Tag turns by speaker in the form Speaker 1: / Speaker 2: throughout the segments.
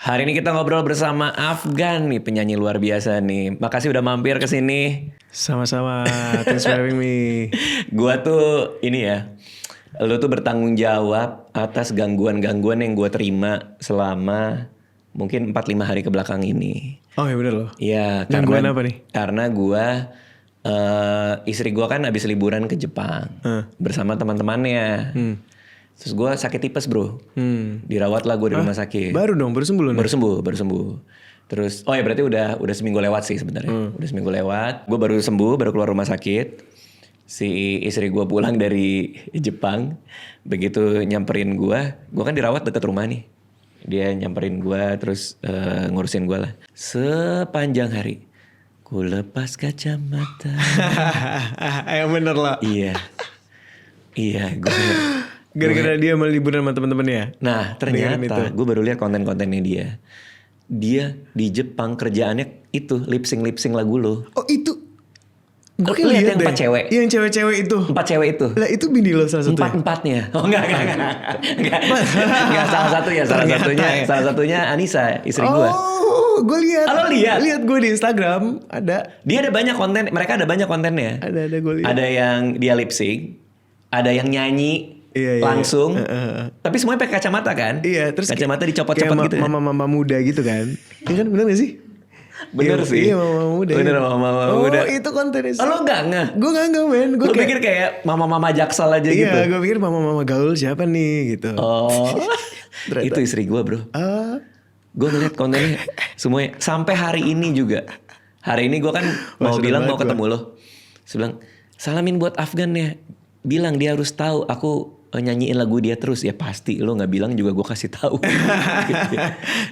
Speaker 1: Hari ini kita ngobrol bersama Afgan nih, penyanyi luar biasa nih. Makasih udah mampir ke sini.
Speaker 2: Sama-sama, thanks for having me.
Speaker 1: Gua tuh ini ya, lu tuh bertanggung jawab atas gangguan-gangguan yang gua terima selama mungkin 4-5 hari ke belakang ini.
Speaker 2: Oh ya bener loh.
Speaker 1: Iya,
Speaker 2: Gangguan apa nih?
Speaker 1: Karena gua istri gua kan habis liburan ke Jepang bersama teman-temannya. Terus gue sakit tipes bro, dirawat lah gue di rumah sakit.
Speaker 2: Baru dong, baru sembuh loh.
Speaker 1: Baru sembuh. Terus, oh ya berarti udah seminggu lewat sih sebenarnya. Udah seminggu lewat. Gue baru sembuh, baru keluar rumah sakit. Si istri gue pulang dari Jepang, begitu nyamperin gue kan dirawat dekat rumah nih. Dia nyamperin gue, terus ngurusin gue lah. Sepanjang hari, ku lepas kacamata.
Speaker 2: Yang bener lah.
Speaker 1: Iya, gue.
Speaker 2: Gara-gara dia malah liburan sama temen-temennya.
Speaker 1: Nah ternyata gue baru lihat konten-kontennya dia. Dia di Jepang kerjaannya itu lip sync lagu lo.
Speaker 2: Oh itu?
Speaker 1: Gue lihat yang 4 cewek.
Speaker 2: Yang cewek-cewek itu.
Speaker 1: 4 cewek itu.
Speaker 2: Lah itu bini lo salah satunya?
Speaker 1: 4-4-nya. Oh enggak. Enggak salah satunya Anissa, istri gue.
Speaker 2: Oh, gue lihat.
Speaker 1: Lo lihat?
Speaker 2: Lihat gue di Instagram ada.
Speaker 1: Dia ada banyak konten. Mereka ada banyak kontennya.
Speaker 2: Ada gue lihat.
Speaker 1: Ada yang dia lip sync, ada yang nyanyi.
Speaker 2: Iya,
Speaker 1: langsung. Tapi semuanya pakai kacamata kan?
Speaker 2: Iya, terus
Speaker 1: kacamata dicopot-copot gitu ya.
Speaker 2: Mama-mama muda gitu kan. Iya kan, bener gak sih?
Speaker 1: Bener sih.
Speaker 2: Iya, mama-mama muda.
Speaker 1: Bener mama-mama muda.
Speaker 2: Oh, itu kontennya.
Speaker 1: Lo enggak nggak?
Speaker 2: Gue nggak men.
Speaker 1: Gue pikir kayak mama-mama Jaksel aja gitu.
Speaker 2: Iya, gue pikir mama-mama gaul siapa nih gitu.
Speaker 1: Oh. Itu istri gue bro. Gue ngeliat kontennya semuanya. Sampai hari ini juga. Hari ini gue kan mau ketemu lo. Saya bilang, salamin buat Afgan ya. Bilang dia harus tahu aku nyanyiin lagu dia terus. Ya pasti lo gak bilang juga gue kasih tahu.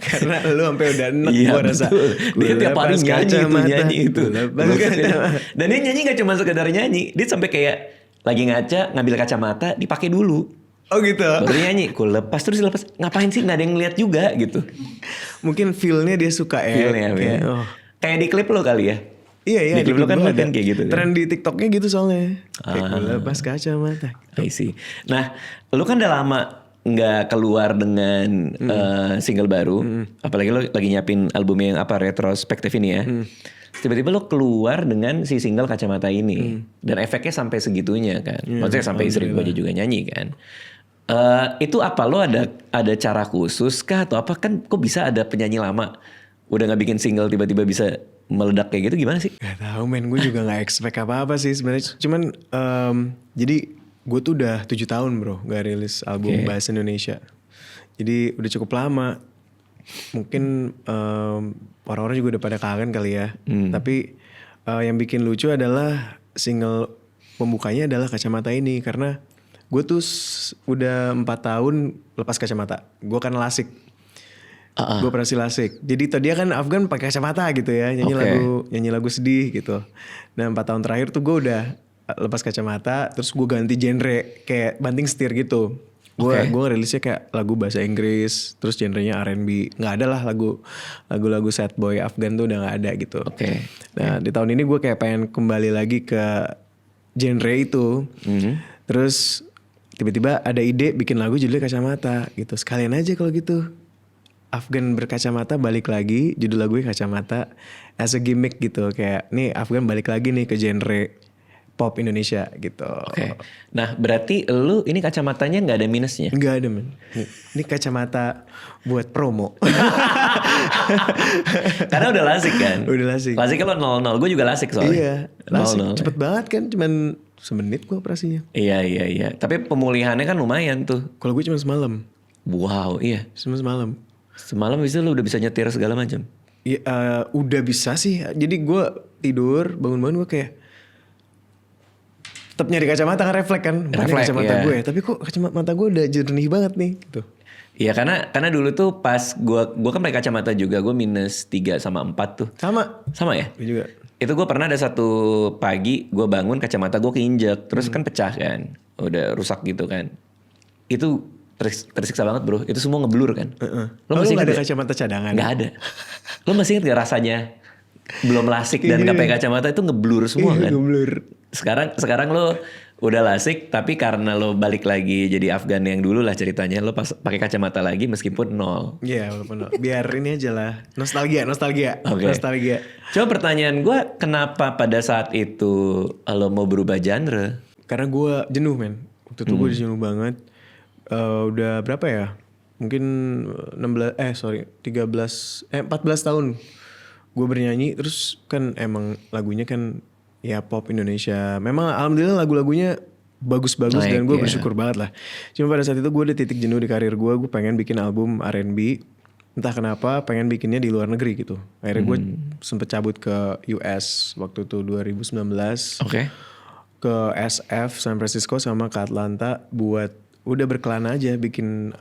Speaker 2: Karena lo sampai udah enek gue rasa.
Speaker 1: Dia tiap hari nyanyi itu. Dan dia nyanyi gak cuma sekedar nyanyi. Dia sampai kayak lagi ngaca ngambil kacamata dipakai dulu.
Speaker 2: Oh gitu.
Speaker 1: Baru nyanyi, ku lepas terus dilepas. Ngapain sih, gak ada yang ngeliat juga gitu.
Speaker 2: Mungkin feel-nya dia suka ya.
Speaker 1: Feel-nya kayak di klip lo kali ya.
Speaker 2: Iya.
Speaker 1: Di klip lo kan kayak gitu.
Speaker 2: Tren di TikToknya gitu soalnya. Kayak gue lepas kacamata.
Speaker 1: I see. Nah, lu kan udah lama nggak keluar dengan single baru. Apalagi lo lagi nyiapin album yang retrospektif ini ya. Tiba-tiba lo keluar dengan si single Kacamata ini. Dan efeknya sampai segitunya kan. Maksudnya sampai istri gue juga nyanyi kan. Itu apa, lo ada cara khusus kah atau apa? Kan kok bisa ada penyanyi lama udah gak bikin single tiba-tiba bisa meledak kayak gitu, gimana sih?
Speaker 2: Gak tahu men, gue juga gak expect apa-apa sih sebenarnya. Cuman jadi gue tuh udah 7 tahun bro gak rilis album bahasa Indonesia. Jadi udah cukup lama. Mungkin orang-orang juga udah pada kangen kali ya. Tapi yang bikin lucu adalah single pembukanya adalah Kacamata ini. Karena gue tuh udah 4 tahun lepas kacamata. Gue kan lasik. Gue operasi lasik. Jadi tadi kan Afgan pakai kacamata gitu ya, nyanyi lagu sedih gitu. Nah 4 tahun terakhir tuh gue udah lepas kacamata, terus gue ganti genre kayak banting setir gitu. Gue rilisnya kayak lagu bahasa Inggris, terus genrenya R&B. Nggak ada lah lagu sad boy Afgan tuh udah nggak ada gitu. Nah di tahun ini gue kayak pengen kembali lagi ke genre itu. Terus tiba-tiba ada ide bikin lagu judulnya Kacamata gitu. Sekalian aja kalau gitu. Afgan berkacamata balik lagi, judul lagunya Kacamata as a gimmick gitu. Kayak nih Afgan balik lagi nih ke genre pop Indonesia gitu.
Speaker 1: Nah berarti lu ini kacamatanya gak ada minusnya?
Speaker 2: Gak ada men. Ini kacamata buat promo.
Speaker 1: Karena udah lasik kan?
Speaker 2: Udah lasik.
Speaker 1: Lasiknya lo 0-0, gue juga lasik soalnya.
Speaker 2: Iya, lasik. Cepet banget kan, cuman semenit gue operasinya.
Speaker 1: Iya. Tapi pemulihannya kan lumayan tuh.
Speaker 2: Kalau gue cuma semalam.
Speaker 1: Wow, iya.
Speaker 2: Cuma semalam.
Speaker 1: Semalam bisa lu udah bisa nyetir segala macam.
Speaker 2: Ya, udah bisa sih. Jadi gue tidur, bangun-bangun gue kayak tetap nyari kacamata kan refleks kan. Mana kacamata gue? Tapi kok kacamata gue udah jernih banget nih gitu.
Speaker 1: Iya karena dulu tuh pas gue kan pakai kacamata juga, gue -3 sama 4 tuh. Sama ya?
Speaker 2: Gue juga.
Speaker 1: Itu gue pernah ada satu pagi gue bangun kacamata gue keinjek, terus kan pecah kan, udah rusak gitu kan. Itu tersiksa banget bro, itu semua ngeblur kan.
Speaker 2: Lo masih gak ada kacamata cadangan?
Speaker 1: Gak ada. Lo masih inget gak rasanya belum lasik dan nggak pakai kacamata itu ngeblur semua kan.
Speaker 2: Ngeblur.
Speaker 1: Sekarang lo udah lasik tapi karena lo balik lagi jadi Afgan yang dulu lah ceritanya, lo pas pakai kacamata lagi meskipun 0.
Speaker 2: Iya walaupun biar ini aja lah. Nostalgia.
Speaker 1: Oke.
Speaker 2: Nostalgia.
Speaker 1: Coba pertanyaan gue, kenapa pada saat itu lo mau berubah genre?
Speaker 2: Karena gue jenuh men. Waktu itu gue jenuh banget. Udah berapa ya? Mungkin 14 tahun gue bernyanyi. Terus kan emang lagunya kan ya pop Indonesia. Memang alhamdulillah lagu-lagunya bagus-bagus dan gue bersyukur banget lah. Cuma pada saat itu gue udah titik jenuh di karir gue. Gue pengen bikin album R&B. Entah kenapa pengen bikinnya di luar negeri gitu. Akhirnya gue sempet cabut ke US waktu itu 2019.
Speaker 1: Oke.
Speaker 2: Ke SF San Francisco sama ke Atlanta buat udah berkelana aja bikin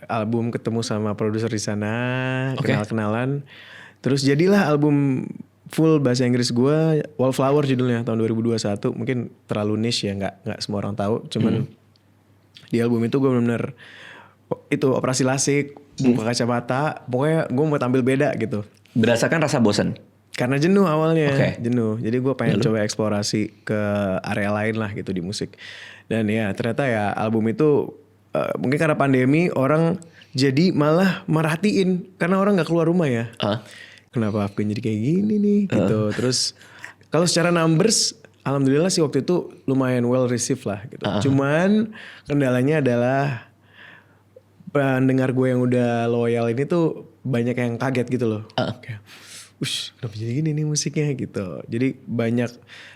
Speaker 2: album, ketemu sama produser di sana, kenal-kenalan. Terus jadilah album full bahasa Inggris gue, Wallflower judulnya, tahun 2021. Mungkin terlalu niche ya, nggak semua orang tahu. Cuman di album itu gue benar-benar itu operasi lasik, buka kacamata, pokoknya gue mau tampil beda gitu.
Speaker 1: Berdasarkan rasa bosan?
Speaker 2: Karena jenuh awalnya, jenuh. Jadi gue pengen coba eksplorasi ke area lain lah gitu di musik. Dan ya ternyata ya album itu mungkin karena pandemi orang jadi malah merhatiin karena orang nggak keluar rumah ya. Kenapa Afgan jadi kayak gini nih gitu. Terus kalau secara numbers alhamdulillah sih waktu itu lumayan well received lah gitu. Cuman kendalanya adalah pendengar gue yang udah loyal ini tuh banyak yang kaget gitu loh. Kayak, kenapa jadi gini nih musiknya gitu. Jadi banyak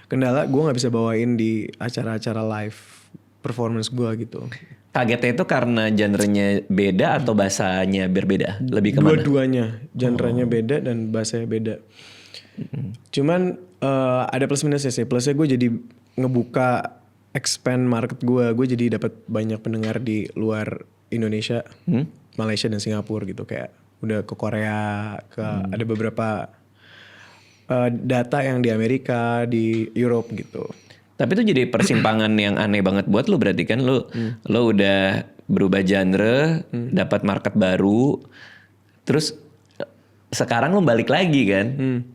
Speaker 2: kendala gue gak bisa bawain di acara-acara live performance gue gitu.
Speaker 1: Kagetnya itu karena genrenya beda atau bahasanya berbeda? Lebih kemana?
Speaker 2: Dua-duanya. Genrenya beda dan bahasanya beda. Cuman ada plus minusnya sih. Plusnya gue jadi ngebuka expand market gue. Gue jadi dapat banyak pendengar di luar Indonesia, Malaysia dan Singapura gitu. Kayak udah ke Korea, ada beberapa data yang di Amerika, di Europe gitu.
Speaker 1: Tapi itu jadi persimpangan yang aneh banget buat lo, berarti kan lo udah berubah genre, dapat market baru, terus sekarang lo balik lagi kan?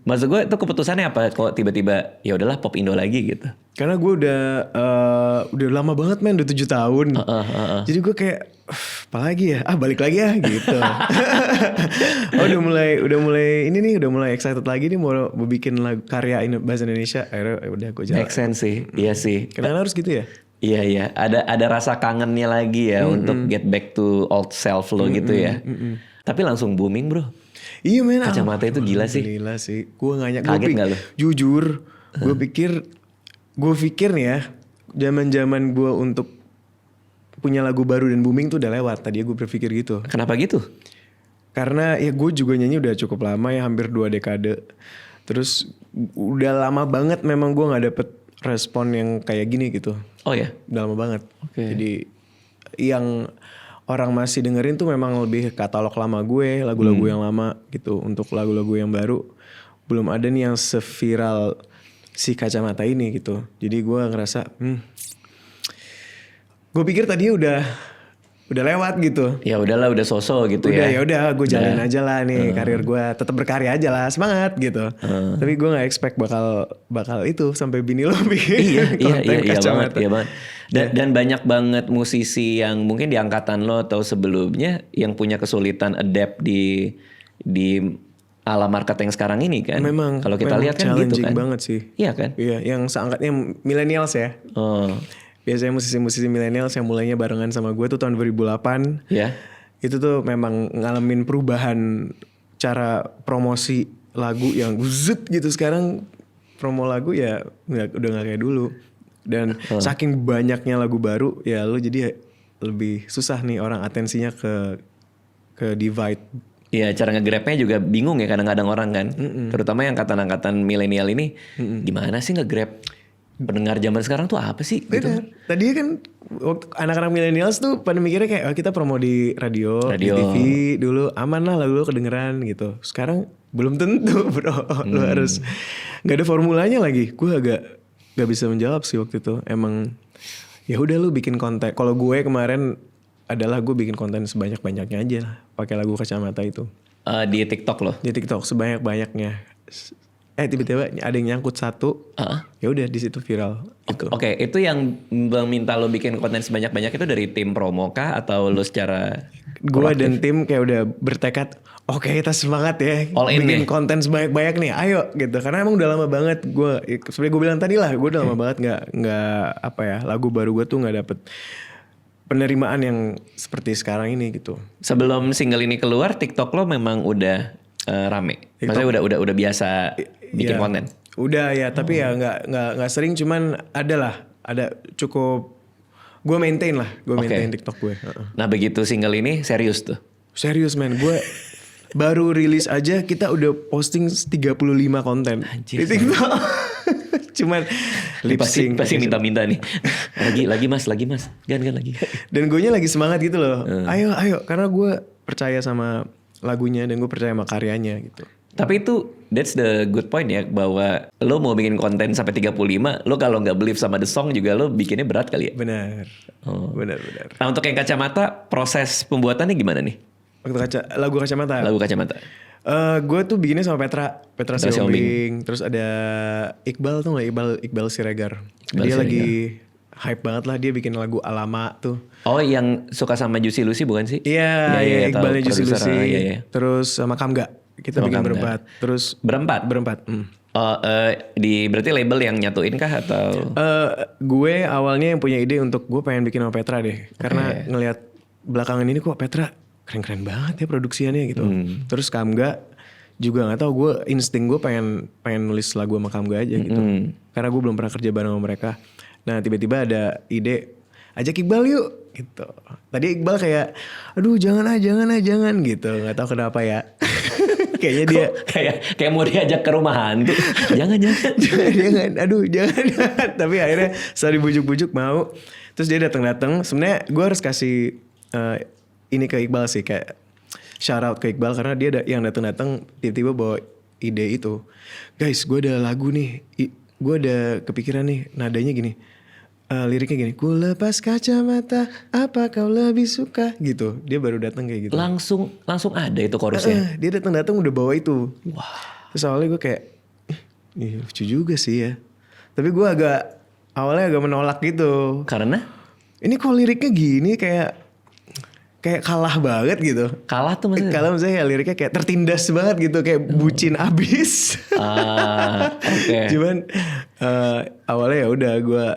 Speaker 1: Maksud gue itu keputusannya apa? Kok tiba-tiba ya udahlah pop Indo lagi gitu?
Speaker 2: Karena gue udah lama banget men, udah 7 tahun. Jadi gue kayak apa lagi ya? Balik lagi ya gitu. udah mulai excited lagi nih mau bikin lagu karya bahasa Indonesia. Akhirnya udah gue jalan.
Speaker 1: Make sense sih. Iya sih.
Speaker 2: Karena harus gitu ya?
Speaker 1: Iya. Ada rasa kangennya lagi ya untuk get back to old self lo gitu ya. Tapi langsung booming bro.
Speaker 2: Iya men.
Speaker 1: Kacamata itu gila sih.
Speaker 2: Gila sih. Gue gak nyangka.
Speaker 1: Kaget gak lo?
Speaker 2: Jujur. Gue pikir nih ya. Zaman gue untuk punya lagu baru dan booming tuh udah lewat. Tadi gue berpikir gitu.
Speaker 1: Kenapa gitu?
Speaker 2: Karena ya gue juga nyanyi udah cukup lama ya. Hampir 2 dekade. Terus udah lama banget memang gue gak dapet respon yang kayak gini gitu.
Speaker 1: Oh ya?
Speaker 2: Udah lama banget.
Speaker 1: Okay.
Speaker 2: Jadi yang orang masih dengerin tuh memang lebih katalog lama gue. Lagu-lagu yang lama gitu. Untuk lagu-lagu yang baru belum ada nih yang seviral si Kacamata ini gitu. Jadi gue ngerasa gue pikir tadi udah lewat gitu.
Speaker 1: Ya udahlah, udah sosok gitu ya.
Speaker 2: Ya udah gue jalanin aja lah nih karir gue, tetap berkarya aja lah, semangat gitu. Tapi gue nggak expect bakal itu sampai bini lo bikin konten Kacamata.
Speaker 1: Iya banget. Dan banyak banget musisi yang mungkin di angkatan lo atau sebelumnya yang punya kesulitan adapt di ala market yang sekarang ini kan.
Speaker 2: Memang
Speaker 1: kalau kita lihat kan gitu kan.
Speaker 2: challenging banget sih.
Speaker 1: Iya kan?
Speaker 2: Iya, yang seangkatnya millennials ya. Biasanya musisi-musisi milenials yang mulainya barengan sama gue tuh tahun 2008.
Speaker 1: Iya.
Speaker 2: Itu tuh memang ngalamin perubahan cara promosi lagu yang zut gitu. Sekarang promo lagu ya udah gak kayak dulu. Dan saking banyaknya lagu baru ya lo jadi lebih susah nih orang atensinya ke divide.
Speaker 1: Iya, cara nge-grabnya juga bingung ya kadang-kadang orang kan. Terutama yang angkatan milenial ini gimana sih nge-grab pendengar zaman sekarang tuh apa sih? Gitu.
Speaker 2: Tadi kan waktu anak-anak millennials tuh pada mikirnya kayak kita promo di radio, di TV dulu aman lah lagu lo kedengeran gitu. Sekarang belum tentu bro, lo harus nggak ada formulanya lagi. Gue agak nggak bisa menjawab sih waktu itu. Emang ya udah lo bikin konten. Kalau gue kemarin adalah gue bikin konten sebanyak-banyaknya aja lah, pakai lagu Kacamata itu.
Speaker 1: Di TikTok loh?
Speaker 2: Di TikTok sebanyak-banyaknya. tiba-tiba ada yang nyangkut satu, ya udah di situ viral. Gitu.
Speaker 1: Oke, itu yang meminta lo bikin konten sebanyak-banyak itu dari tim promo kah atau lo secara
Speaker 2: Gue dan tim kayak udah bertekad, oke kita semangat ya,
Speaker 1: All in
Speaker 2: bikin
Speaker 1: nih.
Speaker 2: konten sebanyak-banyak nih, ayo gitu. Karena emang udah lama banget gue, seperti gue bilang tadi lah, gue udah lama banget nggak apa ya, lagu baru gue tuh nggak dapet penerimaan yang seperti sekarang ini gitu.
Speaker 1: Sebelum single ini keluar, TikTok lo memang udah rame. Maksudnya udah biasa bikin
Speaker 2: Ya,
Speaker 1: konten.
Speaker 2: udah ya, tapi ya nggak sering, cuman ada cukup. Gue maintain TikTok gue.
Speaker 1: Nah begitu single ini serius tuh.
Speaker 2: Serius men, gue baru rilis aja kita udah posting 35 konten
Speaker 1: Anjir,
Speaker 2: di TikTok. Cuman lip sync.
Speaker 1: Pasti minta-minta nih. lagi mas, gan lagi.
Speaker 2: Dan gue lagi semangat gitu loh. Ayo, karena gue percaya sama lagunya dan gue percaya sama karyanya gitu.
Speaker 1: Tapi itu that's the good point ya, bahwa lo mau bikin konten sampai 35, lo kalau nggak believe sama the song juga lo bikinnya berat kali ya.
Speaker 2: Benar. Benar.
Speaker 1: Nah untuk yang Kacamata, proses pembuatannya gimana nih?
Speaker 2: Waktu lagu Kacamata.
Speaker 1: Lagu Kacamata.
Speaker 2: Gue tuh bikinnya sama Petra Siombing. Terus ada Iqbal tuh nggak, Iqbal Siregar. Dia lagi hype banget lah, dia bikin lagu Alama tuh.
Speaker 1: Oh yang suka sama Juicy Lucy bukan sih?
Speaker 2: Iya, Iqbalnya Juicy Lucy.
Speaker 1: Iya.
Speaker 2: Terus sama Kamga. Kita
Speaker 1: Sama
Speaker 2: bikin
Speaker 1: Kamga.
Speaker 2: berempat. Terus
Speaker 1: Berempat? Oh, berarti label yang nyatuin kah atau?
Speaker 2: Gue awalnya yang punya ide untuk gue pengen bikin sama Petra deh. Karena ngelihat belakangan ini kok Petra keren-keren banget ya produksiannya gitu. Terus Kamga juga nggak tahu, gue insting gue pengen nulis lagu sama Kamga aja gitu. Karena gue belum pernah kerja bareng sama mereka. Nah tiba-tiba ada ide, ajak Iqbal yuk gitu. Tadi Iqbal kayak, aduh jangan gitu. Nggak tahu kenapa ya. Kayaknya dia
Speaker 1: kayak mau diajak ke rumah hantu. jangan.
Speaker 2: Aduh jangan. Tapi akhirnya setelah dibujuk-bujuk mau. Terus dia datang. Sebenarnya gue harus kasih ini ke Iqbal sih, kayak shout out ke Iqbal karena dia yang datang tiba-tiba bawa ide itu. Guys, gue ada lagu nih. Gue ada kepikiran nih, nadanya gini. Liriknya gini, ku lepas kacamata, apa kau lebih suka gitu. Dia baru datang kayak gitu.
Speaker 1: Langsung ada itu chorusnya.
Speaker 2: Dia datang udah bawa itu. Wah. Terus awalnya gue kayak, lucu juga sih ya. Tapi gue awalnya agak menolak gitu.
Speaker 1: Karena?
Speaker 2: Ini kok liriknya gini kayak kalah banget gitu.
Speaker 1: Kalah tuh maksudnya?
Speaker 2: Kalah maksudnya ya liriknya kayak tertindas banget gitu, kayak bucin abis.
Speaker 1: Oke.
Speaker 2: Cuman awalnya ya udah gue,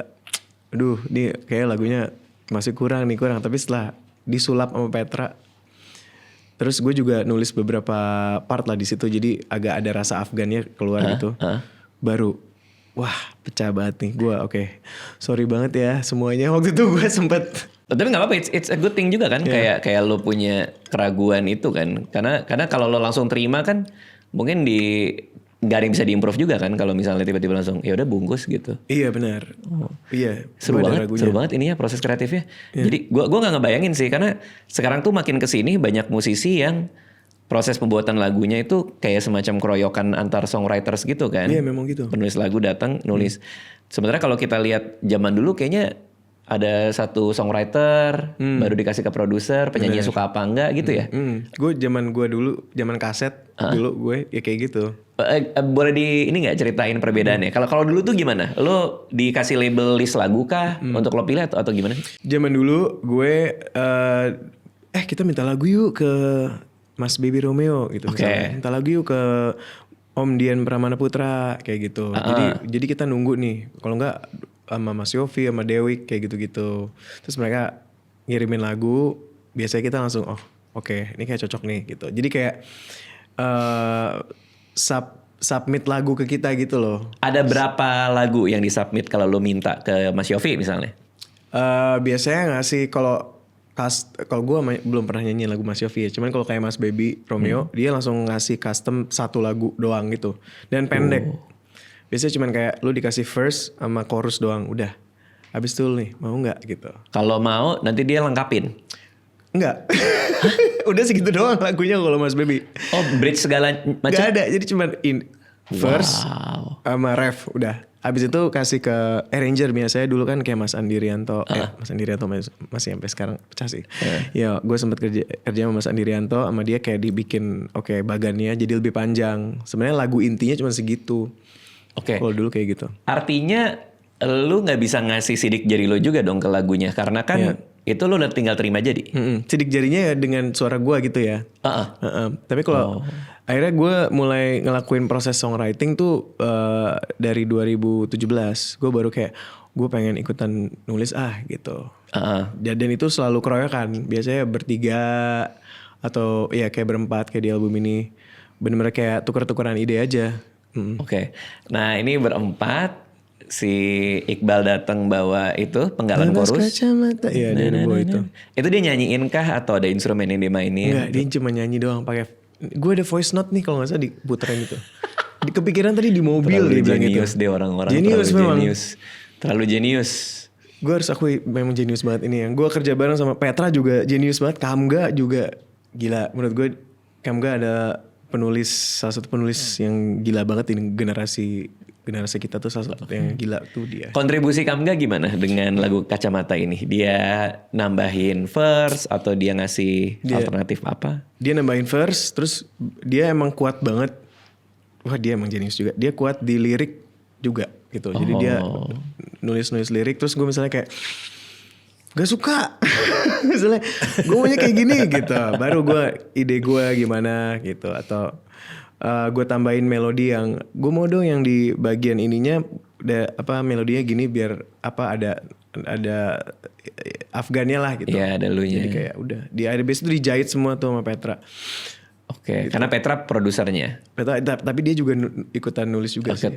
Speaker 2: aduh ini kayak lagunya masih kurang. Tapi setelah disulap sama Petra, terus gue juga nulis beberapa part lah di situ, jadi agak ada rasa Afgannya keluar gitu. Baru wah pecah banget nih gue. Oke. Sorry banget ya semuanya, waktu itu gue sempet.
Speaker 1: Tapi nggak apa-apa, it's a good thing juga kan. Kayak lo punya keraguan itu kan. Karena kalau lo langsung terima kan, mungkin nggak ada yang bisa diimprove juga kan kalau misalnya tiba-tiba langsung ya udah bungkus gitu.
Speaker 2: Iya benar. Iya.
Speaker 1: Seru banget ini ya proses kreatifnya. Jadi gua nggak ngebayangin sih, karena sekarang tuh makin kesini banyak musisi yang proses pembuatan lagunya itu kayak semacam keroyokan antar songwriters gitu kan.
Speaker 2: Iya memang gitu.
Speaker 1: Penulis lagu datang nulis. Sementara kalau kita lihat zaman dulu kayaknya ada satu songwriter baru dikasih ke produser, penyanyi suka apa enggak gitu ya.
Speaker 2: Gue zaman kaset dulu gue ya kayak gitu.
Speaker 1: Boleh ini nggak ceritain perbedaannya? Kalau dulu tuh gimana? Lo dikasih label list lagu kah untuk lo pilih atau gimana?
Speaker 2: Zaman dulu gue kita minta lagu yuk ke Mas Baby Romeo gitu. Misalnya. Minta lagu yuk ke Om Dian Pramana Putra kayak gitu. Jadi kita nunggu nih. Kalau nggak sama Mas Yofi sama Dewi kayak gitu-gitu. Terus mereka ngirimin lagu, biasanya kita langsung oke, ini kayak cocok nih gitu. Jadi kayak submit lagu ke kita gitu loh.
Speaker 1: Ada berapa lagu yang disubmit kalau lo minta ke Mas Yofi misalnya?
Speaker 2: Biasanya ngasih kalau gue belum pernah nyanyiin lagu Mas Yofi ya. Cuman kalau kayak Mas Baby Romeo, dia langsung ngasih custom satu lagu doang gitu. Dan pendek. Biasanya cuman kayak lu dikasih verse sama chorus doang, udah. Habis itu nih, mau nggak gitu.
Speaker 1: Kalau mau nanti dia lengkapin.
Speaker 2: Enggak. Udah segitu doang lagunya kalau Mas Baby.
Speaker 1: Oh, bridge segala macam.
Speaker 2: Gak ada, jadi cuman verse sama ref udah. Habis itu kasih ke arranger biasanya dulu kan kayak Mas Andi Rianto. Mas Andi Rianto masih sampai sekarang pecah sih. Ya gue sempet kerja sama Mas Andi Rianto, sama dia kayak dibikin bagannya jadi lebih panjang. Sebenarnya lagu intinya cuma segitu. Kalau dulu kayak gitu.
Speaker 1: Artinya lu nggak bisa ngasih sidik jari lo juga dong ke lagunya, karena kan itu lu udah tinggal terima jadi.
Speaker 2: Sidik jarinya ya dengan suara gue gitu ya. Tapi kalau akhirnya gue mulai ngelakuin proses songwriting tuh dari 2017. Gue baru kayak gue pengen ikutan nulis gitu. Dan itu selalu keroyokan. Biasanya bertiga atau ya kayak berempat kayak di album ini. Bener-bener kayak tuker-tukeran ide aja.
Speaker 1: Nah ini berempat. Si Iqbal datang bawa itu penggalan chorus.
Speaker 2: Kacamata. Iya, dia bawa itu.
Speaker 1: Itu dia nyanyiin kah atau ada instrumen yang dia mainin?
Speaker 2: Enggak, dia cuma nyanyi doang pakai. Gue ada voice note nih kalau nggak salah diputerin itu. Kepikiran tadi di mobil
Speaker 1: terlalu
Speaker 2: dia bilang gitu.
Speaker 1: Jenius deh orang-orang.
Speaker 2: Jenius memang.
Speaker 1: Terlalu jenius.
Speaker 2: Gue harus akui memang jenius banget ini. Yang gue kerja bareng sama Petra juga jenius banget. Kamga juga gila. Menurut gue Kamga ada salah satu penulis yang gila banget ini generasi kita tuh salah satu yang gila tuh dia.
Speaker 1: Kontribusi Kamga gimana dengan lagu Kacamata ini? Dia nambahin verse atau dia ngasih alternatif apa?
Speaker 2: Dia nambahin verse, terus dia emang kuat banget. Wah dia emang jenius juga. Dia kuat di lirik juga gitu. Jadi dia nulis lirik, terus gue misalnya kayak gak suka. Misalnya gue maunya kayak gini gitu. Baru ide gue gimana gitu. Atau gue tambahin melodi yang gue mau dong yang di bagian ininya melodinya gini biar ada Afgannya lah gitu.
Speaker 1: Iya ada lunya.
Speaker 2: Jadi kayak udah di ADBS itu dijahit semua tuh sama Petra.
Speaker 1: Gitu. Karena Petra produsernya.
Speaker 2: Petra, tapi dia juga ikutan nulis juga sih.
Speaker 1: Ikut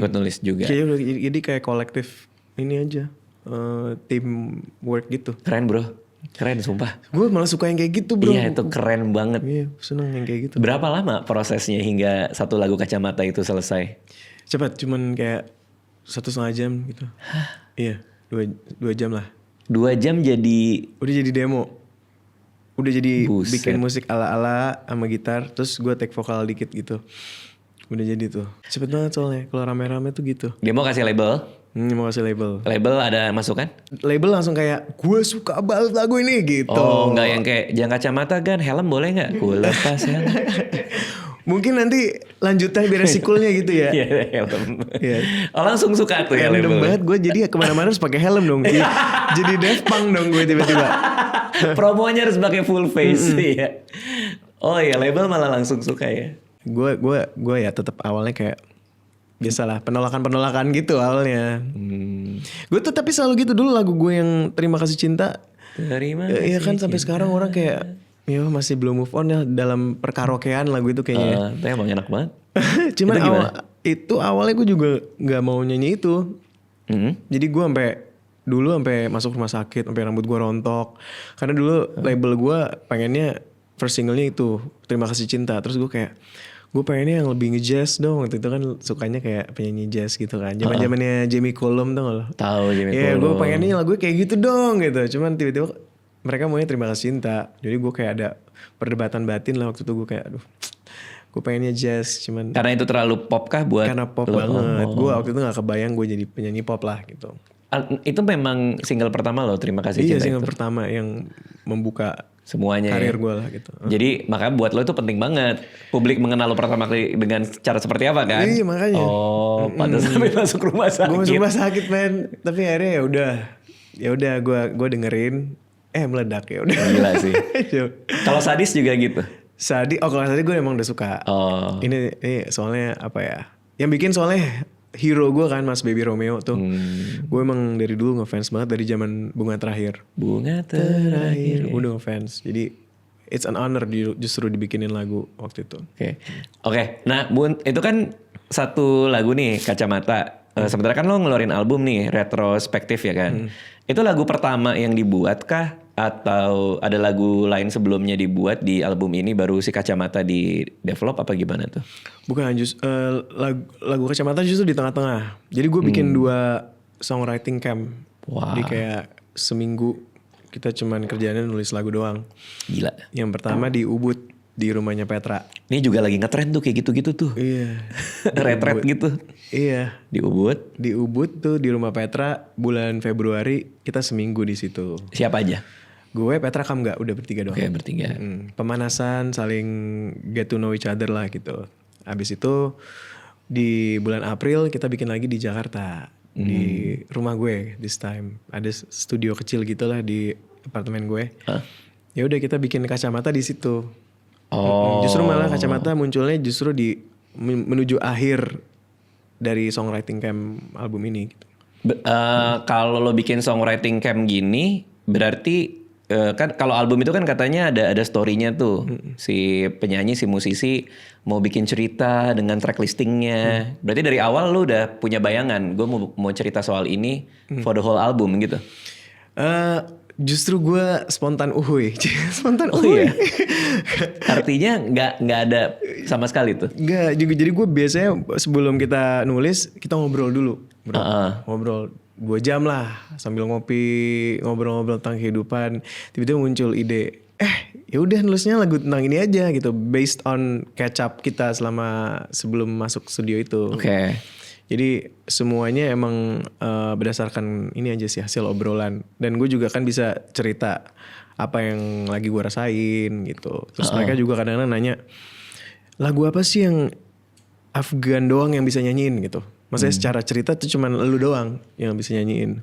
Speaker 1: nulis juga.
Speaker 2: Jadi kayak kolektif ini aja. Team work gitu.
Speaker 1: Keren bro. Keren sumpah.
Speaker 2: Gue malah suka yang kayak gitu bro.
Speaker 1: Iya itu keren banget.
Speaker 2: Iya seneng yang kayak gitu.
Speaker 1: Berapa lama prosesnya hingga satu lagu Kacamata itu selesai?
Speaker 2: Cepat, cuman kayak 1,5 jam gitu. Iya 2 jam lah.
Speaker 1: 2 jam jadi.
Speaker 2: Udah jadi demo. Udah jadi bikin
Speaker 1: Buset.
Speaker 2: musik ala-ala sama gitar. Terus gue take vokal dikit gitu. Udah jadi tuh. Cepet banget soalnya. Kalau rame-rame tuh gitu.
Speaker 1: Dia mau kasih label.
Speaker 2: Mau kasih label.
Speaker 1: Label ada masukan?
Speaker 2: Label langsung kayak gue suka banget lagu ini gitu.
Speaker 1: Oh enggak yang kayak jangan kacamata kan, helm boleh gak? Gue lepas helm.
Speaker 2: Mungkin nanti lanjutannya biar sequelnya gitu ya.
Speaker 1: Iya helm. Oh langsung suka tuh ya
Speaker 2: Random
Speaker 1: label.
Speaker 2: banget gue jadi kemana-mana harus pakai helm dong. Jadi Daft Punk dong gue tiba-tiba.
Speaker 1: Promonya harus pakai full face ya. Oh iya label malah langsung suka ya.
Speaker 2: Gue ya tetap awalnya kayak biasalah penolakan gitu awalnya. Gue tuh tapi selalu gitu dulu lagu gue yang Terima Kasih Cinta. Iya kan sampai sekarang orang kayak ya masih belum move on ya dalam perkaraokean lagu itu kayaknya.
Speaker 1: Itu emang enak banget.
Speaker 2: Cuman itu awalnya gue juga nggak mau nyanyi itu. Jadi gue sampai masuk rumah sakit, sampai rambut gue rontok. Karena dulu label gue pengennya first single-nya itu Terima Kasih Cinta. Terus gue kayak gue pengennya yang lebih nge-jazz dong. Waktu itu kan sukanya kayak penyanyi jazz gitu kan. Zaman-zamannya Jamie Cullum tuh lo.
Speaker 1: Tahu Jamie Cullum.
Speaker 2: Iya gue pengennya lagu kayak gitu dong gitu. Cuman tiba-tiba mereka maunya Terima Kasih Cinta. Jadi gue kayak ada perdebatan batin lah waktu itu. Gue kayak aduh gue pengennya jazz. Cuman
Speaker 1: karena itu terlalu pop kah buat?
Speaker 2: karena pop banget. Gue waktu itu gak kebayang gue jadi penyanyi pop lah gitu.
Speaker 1: Itu memang single pertama loh Terima Kasih Cinta.
Speaker 2: Iya single pertama yang membuka
Speaker 1: semuanya
Speaker 2: karir
Speaker 1: ya.
Speaker 2: gue lah gitu.
Speaker 1: Jadi makanya buat lo itu penting banget. Publik mengenal lo pertama kali dengan cara seperti apa kan?
Speaker 2: Iya makanya.
Speaker 1: Oh, pantas sampai masuk rumah sakit.
Speaker 2: Gue masuk rumah sakit men. Tapi akhirnya ya udah gue dengerin. Meledak ya udah.
Speaker 1: Gila sih. Kalau Sadis juga gitu.
Speaker 2: Kalau Sadis gue emang udah suka.
Speaker 1: Oh.
Speaker 2: Ini soalnya apa ya? Yang bikin soalnya hero gue kan Mas Baby Romeo tuh. Gue emang dari dulu ngefans banget dari zaman Bunga Terakhir.
Speaker 1: Bunga Terakhir.
Speaker 2: Gue udah ngefans. Jadi it's an honor justru dibikinin lagu waktu itu.
Speaker 1: Oke. Nah Bun, itu kan satu lagu nih Kacamata. Sementara kan lo ngeluarin album nih retrospektif ya kan. Itu lagu pertama yang dibuat kah? Atau ada lagu lain sebelumnya dibuat di album ini baru si Kacamata di develop apa gimana tuh?
Speaker 2: Bukan, lagu Kacamata justru di tengah-tengah. Jadi gue bikin 2 songwriting camp.
Speaker 1: Wow.
Speaker 2: Jadi kayak seminggu kita cuman kerjaannya nulis lagu doang.
Speaker 1: Gila.
Speaker 2: Yang pertama di Ubud. di rumahnya Petra.
Speaker 1: Ini juga lagi ngetren tuh kayak gitu-gitu tuh.
Speaker 2: Iya.
Speaker 1: Retret gitu.
Speaker 2: Iya.
Speaker 1: Di Ubud.
Speaker 2: Di Ubud tuh di rumah Petra bulan Februari kita seminggu di situ.
Speaker 1: Siapa aja?
Speaker 2: Gue, Petra, Kamga udah bertiga doang.
Speaker 1: Oke, bertiga.
Speaker 2: Pemanasan, saling get to know each other lah gitu. Abis itu di bulan April kita bikin lagi di Jakarta. Di rumah gue this time. Ada studio kecil gitu lah di apartemen gue. Ya udah kita bikin kacamata di situ.
Speaker 1: Oh.
Speaker 2: Justru malah kacamata munculnya justru di menuju akhir dari songwriting camp album ini. Gitu.
Speaker 1: Kalau lo bikin songwriting camp gini, berarti kan kalau album itu kan katanya ada story-nya tuh. Si penyanyi, si musisi mau bikin cerita dengan track listingnya. Berarti dari awal lo udah punya bayangan, gue mau cerita soal ini for the whole album gitu.
Speaker 2: Justru gue spontan uhuy. Spontan
Speaker 1: Iya.
Speaker 2: uhuy.
Speaker 1: Artinya nggak ada sama sekali tuh.
Speaker 2: Nggak, jadi gue biasanya sebelum kita nulis kita ngobrol dulu, bro. Ngobrol 2 jam lah sambil ngobrol-ngobrol tentang kehidupan. Tiba-tiba muncul ide, ya udah nulisnya lagu tentang ini aja gitu, based on catch up kita selama sebelum masuk studio itu.
Speaker 1: Oke.
Speaker 2: Jadi semuanya emang berdasarkan ini aja sih, hasil obrolan. Dan gue juga kan bisa cerita apa yang lagi gue rasain gitu. Terus mereka juga kadang-kadang nanya, lagu apa sih yang Afgan doang yang bisa nyanyiin gitu. Maksudnya secara cerita tuh cuman lu doang yang bisa nyanyiin.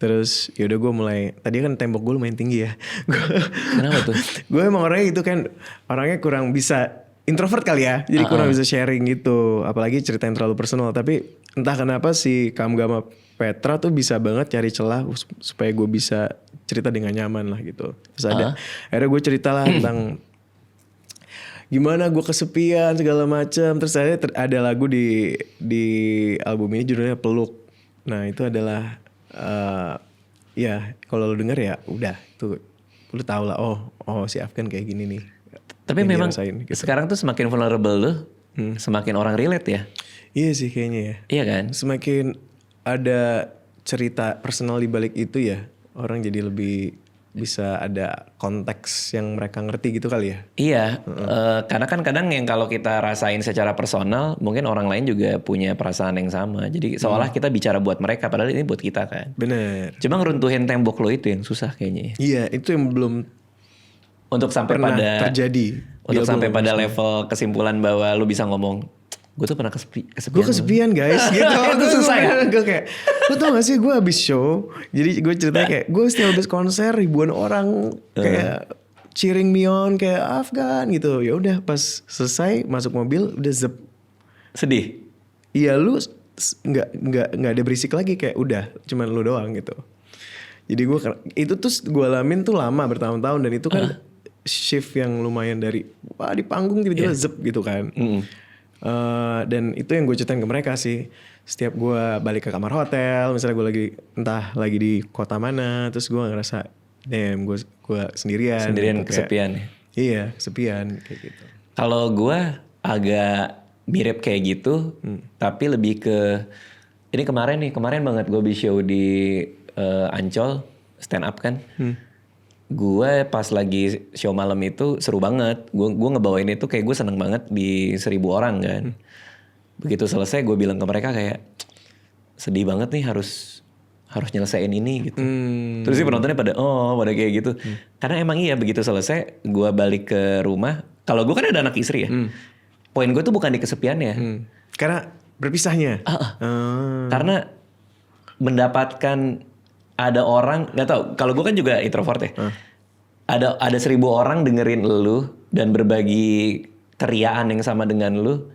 Speaker 2: Terus yaudah gue mulai, tadi kan tembok gue lumayan tinggi ya.
Speaker 1: Kenapa tuh?
Speaker 2: Gue emang orangnya gitu kan, orangnya kurang bisa, introvert kali ya. Jadi kurang bisa sharing gitu. Apalagi cerita yang terlalu personal. Tapi entah kenapa si Kamga sama Petra tuh bisa banget cari celah supaya gue bisa cerita dengan nyaman lah gitu. Terus akhirnya gue cerita lah tentang gimana gue kesepian segala macam. Terus ada lagu di album ini judulnya Peluk. Nah itu adalah ya kalau lo denger ya udah tuh lo tau lah, oh si Afgan kayak gini nih.
Speaker 1: Tapi memang
Speaker 2: gitu.
Speaker 1: sekarang tuh semakin vulnerable lo, semakin orang relate ya.
Speaker 2: Iya sih kayaknya ya.
Speaker 1: Iya kan?
Speaker 2: Semakin ada cerita personal di balik itu ya, orang jadi lebih bisa ada konteks yang mereka ngerti gitu kali ya.
Speaker 1: Iya, karena kan kadang yang kalau kita rasain secara personal, mungkin orang lain juga punya perasaan yang sama. Jadi seolah kita bicara buat mereka, padahal ini buat kita kan.
Speaker 2: Bener.
Speaker 1: Cuma ngeruntuhin tembok lo itu yang susah kayaknya.
Speaker 2: Iya, itu yang belum
Speaker 1: Untuk sampai
Speaker 2: pernah
Speaker 1: pada
Speaker 2: terjadi.
Speaker 1: Untuk sampai pada level kesimpulan bahwa lu bisa ngomong, gue tuh pernah kesepian.
Speaker 2: Gue kesepian guys gitu.
Speaker 1: Itu susah ya?
Speaker 2: Gue kayak, lo tau gak sih gue abis show, jadi gue ceritanya kayak gue setiap abis konser ribuan orang kayak cheering me on kayak Afgan gitu. Ya udah pas selesai masuk mobil udah zep.
Speaker 1: Sedih?
Speaker 2: Iya lu nggak ada berisik lagi, kayak udah cuman lu doang gitu. Jadi gue itu tuh gue alamin tuh lama bertahun-tahun, dan itu kan shift yang lumayan dari wah di panggung tiba-tiba zep gitu kan. Dan itu yang gue ceritain ke mereka sih. Setiap gue balik ke kamar hotel, misalnya gue lagi di kota mana, terus gue ngerasa damn gue sendirian gitu,
Speaker 1: kesepian ya.
Speaker 2: Iya kesepian kayak gitu.
Speaker 1: Kalau gue agak mirip kayak gitu, tapi lebih ke ini kemarin banget gue show di Ancol stand up kan. Gue pas lagi show malam itu seru banget. Gue ngebawain itu kayak gue seneng banget di 1.000 orang kan. Begitu selesai gue bilang ke mereka kayak sedih banget nih harus nyelesain ini gitu. Terus sih penontonnya pada kayak gitu. Karena emang iya begitu selesai gue balik ke rumah. Kalau gue kan ada anak istri ya. Poin gue tuh bukan di kesepiannya.
Speaker 2: Karena berpisahnya.
Speaker 1: Karena mendapatkan ada orang, nggak tahu. Kalau gue kan juga introvert ya. Ada 1.000 orang dengerin lu dan berbagi keriaan yang sama dengan lu,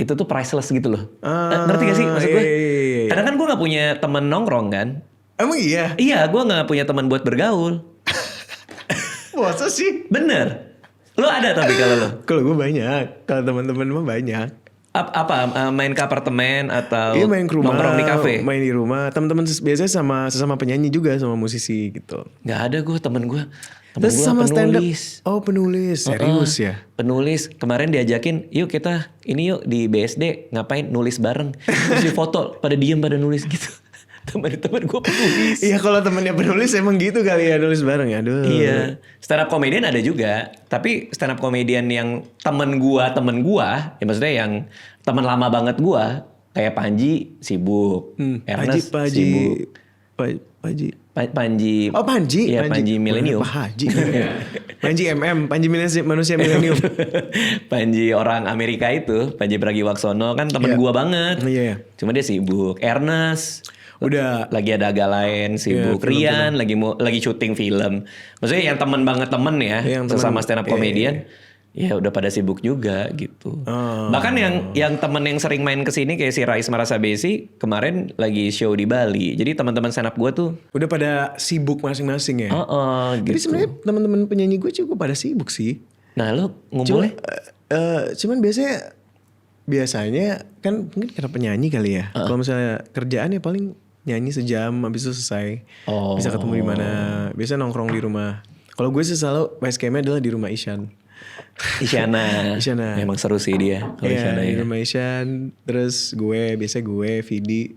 Speaker 1: itu tuh priceless gitu loh. Ngerti gak sih maksud gue? Kadang kan gue nggak punya temen nongkrong kan.
Speaker 2: Emang iya?
Speaker 1: Iya, gue nggak punya teman buat bergaul.
Speaker 2: Masa sih?
Speaker 1: Bener. Lu ada tapi kalau lu?
Speaker 2: Kalau gue banyak, kalau teman-teman mah banyak.
Speaker 1: Main ke apartemen atau
Speaker 2: iya, main ke rumah,
Speaker 1: nongkrong di kafe?
Speaker 2: Main di rumah. Teman-teman biasanya sesama penyanyi juga, sama musisi gitu.
Speaker 1: Nggak ada gue temen gue
Speaker 2: Terus sama
Speaker 1: penulis.
Speaker 2: Oh penulis, serius ya?
Speaker 1: Penulis, kemarin diajakin, yuk di BSD ngapain nulis bareng. Terus di foto, pada diem pada nulis gitu. Teman-teman gue penulis.
Speaker 2: Iya kalau temennya penulis emang gitu kali ya, nulis bareng ya. Aduh.
Speaker 1: Iya, stand up comedian ada juga, tapi stand up comedian yang temen gua, ya maksudnya yang temen lama banget gua, kayak Panji sibuk, Ernest sibuk, Panji.
Speaker 2: Oh Panji,
Speaker 1: iya Panji Millennium.
Speaker 2: Pak Haji. Panji Panji manusia Millennium.
Speaker 1: Panji orang Amerika itu, Panji Pragiwaksono kan temen gua banget.
Speaker 2: Iya.
Speaker 1: Cuma dia sibuk. Ernest
Speaker 2: Udah
Speaker 1: lagi ada agak lain sibuk. Rian lagi syuting film. Maksudnya yang temen banget temen ya, sesama stand up comedian. Ya udah pada sibuk juga gitu. Bahkan yang temen yang sering main kesini kayak si Rais Marasabesi kemarin lagi show di Bali. Jadi teman-teman stand up gue tuh
Speaker 2: udah pada sibuk masing-masing ya.
Speaker 1: Gitu.
Speaker 2: Jadi sebenarnya teman-teman penyanyi gue juga pada sibuk sih.
Speaker 1: Nah lo ngumpulnya?
Speaker 2: Cuman biasanya kan mungkin karena penyanyi kali ya. Kalau misalnya kerjaan ya paling nyanyi sejam habis itu selesai. Bisa ketemu di mana. Biasa nongkrong di rumah. Kalau gue sih selalu base campnya adalah di rumah Isyan.
Speaker 1: Isyana. Memang seru sih dia.
Speaker 2: Iya di rumah Isyan. Terus gue Vidi,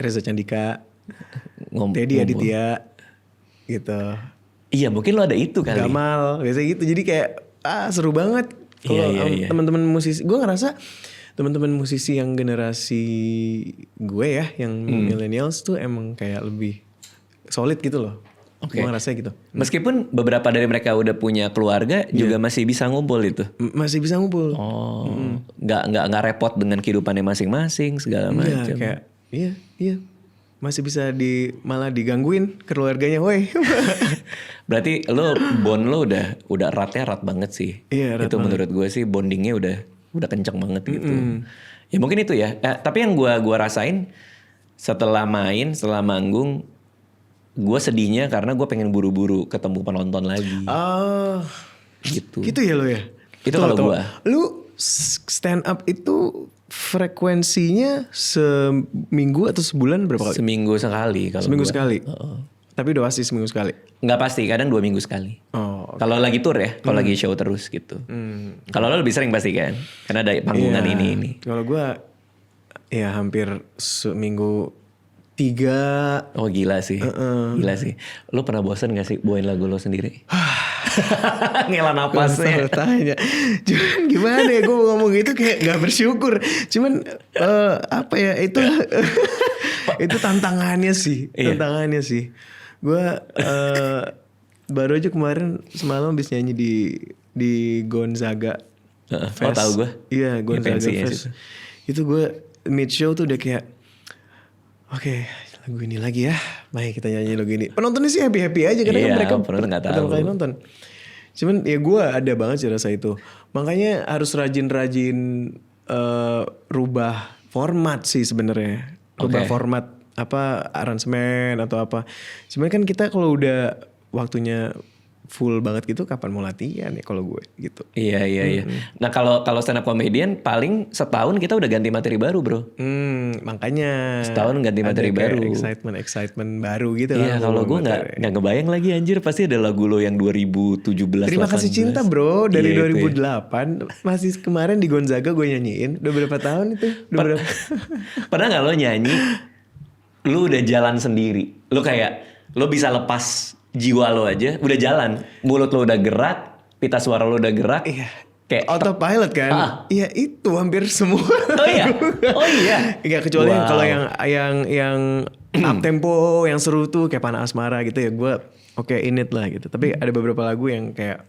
Speaker 2: Reza Candika, Teddy Aditya gitu.
Speaker 1: Iya mungkin lo ada itu kali.
Speaker 2: Gamal biasa gitu. Jadi kayak seru banget. Kalau teman-teman musisi, gue ngerasa teman-teman musisi yang generasi gue ya, yang millennials tuh emang kayak lebih solid gitu loh. Gue ngerasa gitu.
Speaker 1: Meskipun beberapa dari mereka udah punya keluarga, juga masih bisa ngumpul itu.
Speaker 2: Masih bisa ngumpul.
Speaker 1: Nggak repot dengan kehidupannya masing-masing segala macam.
Speaker 2: Kayak iya. Masih bisa malah digangguin keluarganya, woi.
Speaker 1: Berarti bond lo udah erat banget sih.
Speaker 2: Iya,
Speaker 1: itu menurut gue sih bondingnya udah kenceng banget gitu. Ya mungkin itu ya. Tapi yang gue rasain setelah manggung, gue sedihnya karena gue pengen buru-buru ketemu penonton lagi. Gitu.
Speaker 2: Gitu ya lo ya.
Speaker 1: Itu kalau gue.
Speaker 2: Lu stand up itu frekuensinya seminggu atau sebulan berapa kali?
Speaker 1: Seminggu sekali kalau
Speaker 2: Seminggu
Speaker 1: gua.
Speaker 2: sekali. Tapi udah pasti seminggu sekali.
Speaker 1: Nggak pasti, kadang 2 minggu sekali. Kalau lagi tour ya, kalau lagi show terus gitu. Kalau lo lebih sering pasti kan, karena ada panggungan ini.
Speaker 2: Kalau gue ya hampir seminggu 3.
Speaker 1: Oh gila sih, gila sih. Lo pernah bosan gak sih bawain lagu lo sendiri? Ngela napasnya.
Speaker 2: Tanya. Cuman gimana ya gue ngomong gitu kayak gak bersyukur. Cuman apa ya itu itu tantangannya sih. Tantangannya sih. Gue baru aja kemarin semalam habis nyanyi di Gonzaga Fest.
Speaker 1: Oh tahu gue.
Speaker 2: Iya Gonzaga Fest. Itu gue mid show tuh udah kayak oke, lagu ini lagi ya. Baik kita nyanyi lagu ini. Penontonnya sih happy-happy aja karena mereka
Speaker 1: penonton gak tahu.
Speaker 2: kali nonton. Cuman ya gue ada banget sih rasa itu. Makanya harus rajin-rajin rubah format sih sebenarnya. Rubah format aransemen atau apa. Cuman kan kita kalau udah waktunya full banget gitu kapan mau latihan ya kalau gue gitu.
Speaker 1: Iya. Nah kalau stand up comedian paling setahun kita udah ganti materi baru bro.
Speaker 2: Makanya
Speaker 1: setahun ganti materi baru.
Speaker 2: Excitement baru gitu.
Speaker 1: Iya kalau gue nggak ngebayang lagi anjir pasti ada lagu lo yang 2017.
Speaker 2: Terima kasih cinta bro dari 2008 masih kemarin di Gonzaga gue nyanyiin. Udah berapa tahun itu?
Speaker 1: Pernah nggak lo nyanyi? Lu udah jalan sendiri. Lu kayak lo bisa lepas jiwa lo aja udah jalan, mulut lo udah gerak, pita suara lo udah gerak,
Speaker 2: kayak autopilot kan? Iya itu hampir semua.
Speaker 1: Oh iya.
Speaker 2: Enggak kecuali kalau yang up tempo, yang seru tuh kayak Panah Asmara gitu ya gue in it lah gitu. Tapi ada beberapa lagu yang kayak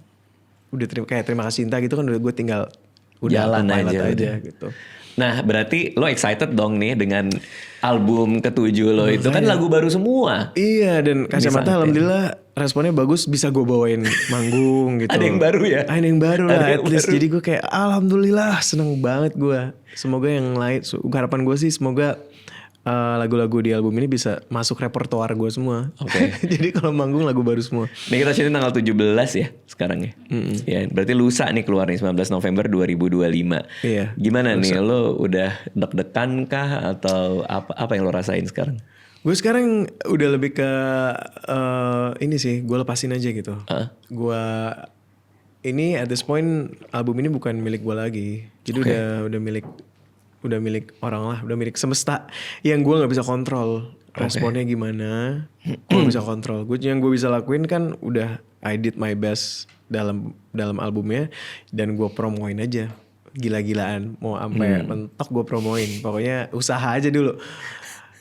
Speaker 2: udah terima kasih cinta gitu kan udah gue tinggal
Speaker 1: jalan aja gitu. Nah berarti lo excited dong nih dengan album ke-7 lo itu kan lagu baru semua.
Speaker 2: Iya dan Kacamata alhamdulillah responnya bagus bisa gue bawain manggung gitu.
Speaker 1: Ada yang baru ya?
Speaker 2: Ada yang baru lah at least. Jadi gue kayak alhamdulillah seneng banget gue. Semoga yang lain, harapan gue sih semoga lagu-lagu di album ini bisa masuk repertoar gue semua. Jadi kalau manggung lagu baru semua.
Speaker 1: Nih kita syuting tanggal 17 ya sekarang ya. Ya berarti lusa nih keluar nih 19 November 2025.
Speaker 2: Iya.
Speaker 1: Gimana lusa. Nih lo udah deg-degan kah atau apa yang lo rasain sekarang?
Speaker 2: Gue sekarang udah lebih ke ini sih, gue lepasin aja gitu. Gue ini at this point album ini bukan milik gue lagi. Jadi udah milik orang lah, udah milik semesta yang gue nggak bisa kontrol. responnya gimana, gue bisa kontrol. Yang gue bisa lakuin kan udah I did my best dalam albumnya dan gue promoin aja gila-gilaan, mau sampai mentok gue promoin. Pokoknya usaha aja dulu.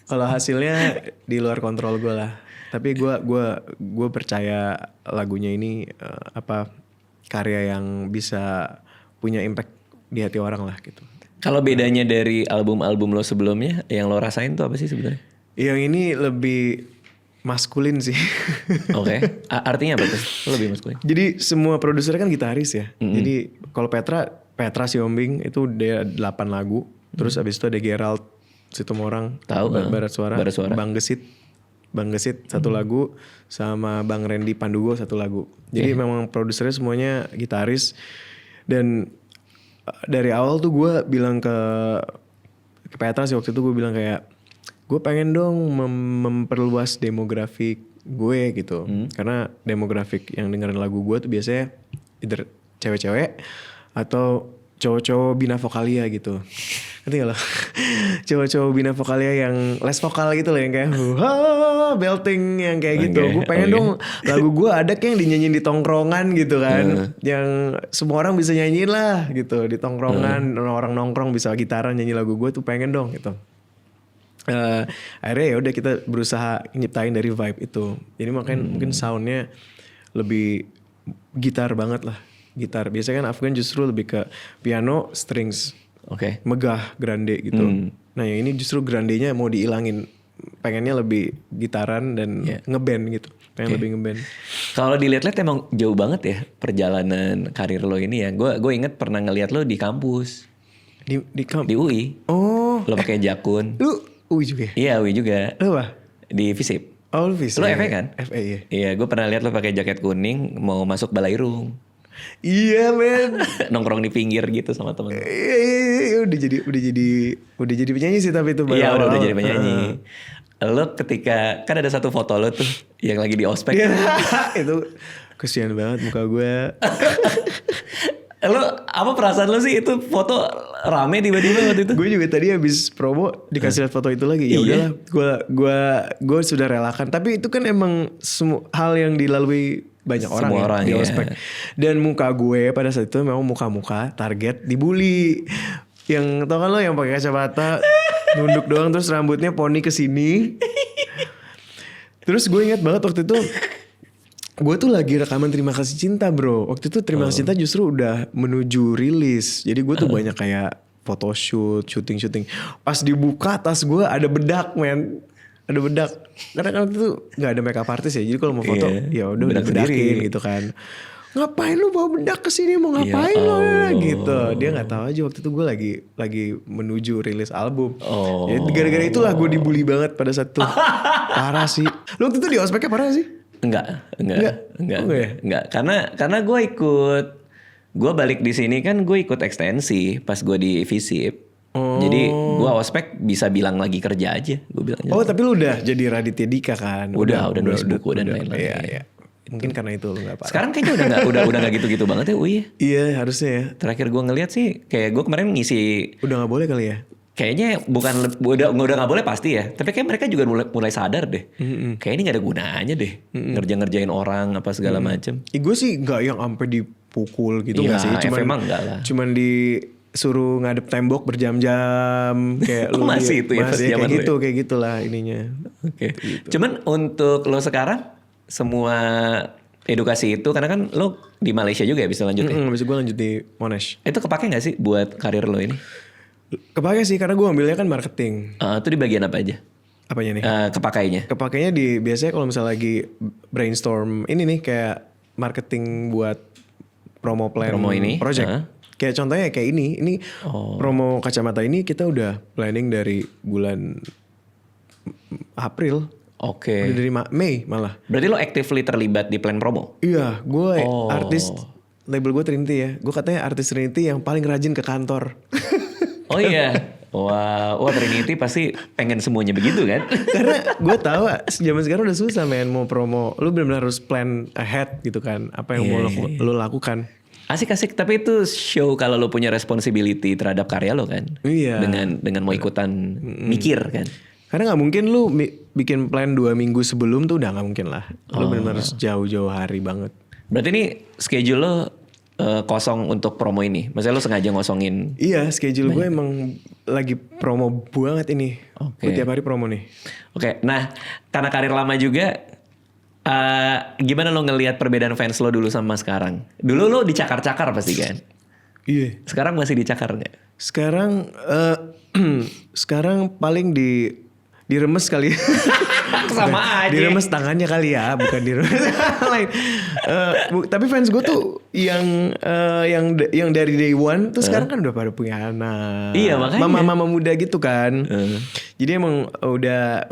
Speaker 2: Kalau hasilnya di luar kontrol gue lah. Tapi gue percaya lagunya ini karya yang bisa punya impact di hati orang lah gitu.
Speaker 1: Kalau bedanya dari album-album lo sebelumnya, yang lo rasain tuh apa sih sebenarnya?
Speaker 2: Yang ini lebih maskulin sih.
Speaker 1: Oke. Artinya apa tuh? Lebih maskulin.
Speaker 2: Jadi semua produsernya kan gitaris ya. Jadi kalau Petra Siombing itu dia 8 lagu. Terus abis itu ada Gerald Situmorang, Barat Suara. Bang Gesit 1 lagu, sama Bang Randy Pandugo 1 lagu. Jadi memang produsernya semuanya gitaris. Dan dari awal tuh gue bilang ke Petra sih, waktu itu gue bilang kayak, gue pengen dong memperluas demografik gue gitu. Karena demografik yang dengerin lagu gue tuh biasanya either cewek-cewek atau cowok-cowok bina-vokalia gitu. Ngerti gak lo? Cowok-cowok bina-vokalia yang les vokal gitu loh, yang kayak belting yang kayak gitu. Gue pengen dong lagu gue ada kayak yang dinyanyiin di tongkrongan gitu kan. Yang semua orang bisa nyanyiin lah gitu di tongkrongan. Orang nongkrong bisa gitaran nyanyi lagu gue tuh pengen dong gitu. Akhirnya ya udah kita berusaha nyiptain dari vibe itu. Jadi makanya mungkin soundnya lebih gitar banget lah. Gitar biasanya kan Afgan justru lebih ke piano, strings, megah, grande gitu. Nah yang ini justru grandenya mau diilangin, pengennya lebih gitaran dan ngeband gitu, pengen lebih ngeband.
Speaker 1: Kalau dilihat-lihat emang jauh banget ya perjalanan karir lo ini ya. Gue inget pernah ngeliat lo di kampus, di UI.
Speaker 2: Oh,
Speaker 1: lo pakai jakun.
Speaker 2: Lu UI juga?
Speaker 1: Iya UI juga.
Speaker 2: Lu apa?
Speaker 1: Di FISIP.
Speaker 2: Oh lu FISIP.
Speaker 1: Lo FE kan?
Speaker 2: FE ya.
Speaker 1: Iya, gue pernah lihat lo pakai jaket kuning mau masuk Balairung.
Speaker 2: Iya men.
Speaker 1: Nongkrong di pinggir gitu sama temen.
Speaker 2: Iya, udah jadi penyanyi sih tapi itu.
Speaker 1: Iya udah jadi penyanyi. Lo ketika kan ada satu foto lo tuh yang lagi di ospek.
Speaker 2: Itu kesian banget muka gue.
Speaker 1: Lo apa perasaan lo sih itu foto rame tiba-tiba waktu itu?
Speaker 2: Gue juga tadi habis promo dikasih lihat foto itu lagi. Ya udahlah, gue sudah relakan. Tapi itu kan emang hal yang dilalui banyak orang ya, di ospek. Dan muka gue pada saat itu memang muka-muka target dibully. Yang tau kan lo yang pakai kacamata nunduk doang terus rambutnya poni ke sini. Terus gue ingat banget waktu itu gue tuh lagi rekaman Terima Kasih Cinta bro. Waktu itu Terima Kasih Cinta justru udah menuju rilis. Jadi gue tuh banyak kayak photoshoot, syuting. Pas dibuka tas gue ada bedak men. Ada bedak. Karena kan waktu itu gak ada makeup artist ya. Jadi kalau mau foto ya udah bedakin gitu kan. Ngapain lu bawa bedak kesini, mau ngapain lo gitu. Dia gak tahu aja waktu itu gue lagi menuju rilis album. Jadi gara-gara itulah gue dibully banget pada saat itu. Parah sih. Lu waktu itu di ospeknya parah sih?
Speaker 1: Enggak.
Speaker 2: Enggak.
Speaker 1: Karena gue balik di sini kan gue ikut ekstensi pas gue di FISIP. Jadi gue ospek bisa bilang lagi kerja aja, gue bilang.
Speaker 2: Oh tapi lu udah jadi Raditya Dika kan?
Speaker 1: Udah nulis buku dan lain-lain.
Speaker 2: Iya. Mungkin karena itu lu gak parah.
Speaker 1: Sekarang kayaknya udah gak gitu-gitu banget ya UI.
Speaker 2: Iya harusnya ya.
Speaker 1: Terakhir gue ngeliat sih kayak gue kemarin ngisi.
Speaker 2: Udah gak boleh kali ya?
Speaker 1: Kayaknya udah gak boleh pasti ya. Tapi kayak mereka juga mulai sadar deh. Kayaknya ini gak ada gunanya deh. Ngerjain orang apa segala macem.
Speaker 2: Gue sih gak yang sampai dipukul gitu gak sih.
Speaker 1: Cuman enggak lah.
Speaker 2: Cuman disuruh ngadep tembok berjam-jam. Kayak lu
Speaker 1: masih itu ya.
Speaker 2: Masih kayak gitulah ininya.
Speaker 1: Oke. Cuman untuk lo sekarang semua edukasi itu karena kan lo di Malaysia juga ya bisa lanjut ya.
Speaker 2: Bisa gue lanjut di Monash.
Speaker 1: Itu kepake gak sih buat karir lo ini?
Speaker 2: Kepake sih karena gue ambilnya kan marketing.
Speaker 1: Itu di bagian apa aja?
Speaker 2: Apanya nih?
Speaker 1: Kepakainya
Speaker 2: di biasanya kalau misalnya lagi brainstorm ini nih kayak marketing buat promo plan
Speaker 1: ini
Speaker 2: project. Kayak contohnya kayak ini promo kacamata ini kita udah planning dari bulan April.
Speaker 1: Oke.
Speaker 2: Udah dari Mei malah.
Speaker 1: Berarti lo actively terlibat di plan promo?
Speaker 2: Iya, gue artis label gue Trinity ya. Gue katanya artis Trinity yang paling rajin ke kantor.
Speaker 1: Oh iya. Wah Trinity pasti pengen semuanya begitu kan?
Speaker 2: Karena gue tahu zaman sekarang udah susah men mau promo. Lu benar-benar harus plan ahead gitu kan. Apa yang mau lo lakukan.
Speaker 1: Asik tapi itu show kalau lo punya responsibility terhadap karya lo kan.
Speaker 2: Iya.
Speaker 1: Dengan mau ikutan mikir kan.
Speaker 2: Karena nggak mungkin lu bikin plan 2 minggu sebelum tuh udah nggak mungkin lah. Lu benar-benar jauh-jauh hari banget.
Speaker 1: Berarti ini schedule lo kosong untuk promo ini? Maksudnya lo sengaja ngosongin?
Speaker 2: Iya, schedule gue emang lagi promo banget ini. Gue tiap hari promo nih.
Speaker 1: Oke, nah karena karir lama juga, gimana lo ngelihat perbedaan fans lo dulu sama sekarang? Dulu lo dicakar-cakar pasti kan?
Speaker 2: Iya.
Speaker 1: Sekarang masih dicakar nggak?
Speaker 2: Sekarang sekarang paling diremes kali.
Speaker 1: Sama aja.
Speaker 2: Diremes tangannya kali ya, bukan diremes lain. Tapi fans gue tuh yang dari day one tuh sekarang kan udah pada punya anak.
Speaker 1: Iya, makanya.
Speaker 2: Mama muda gitu kan. Jadi emang udah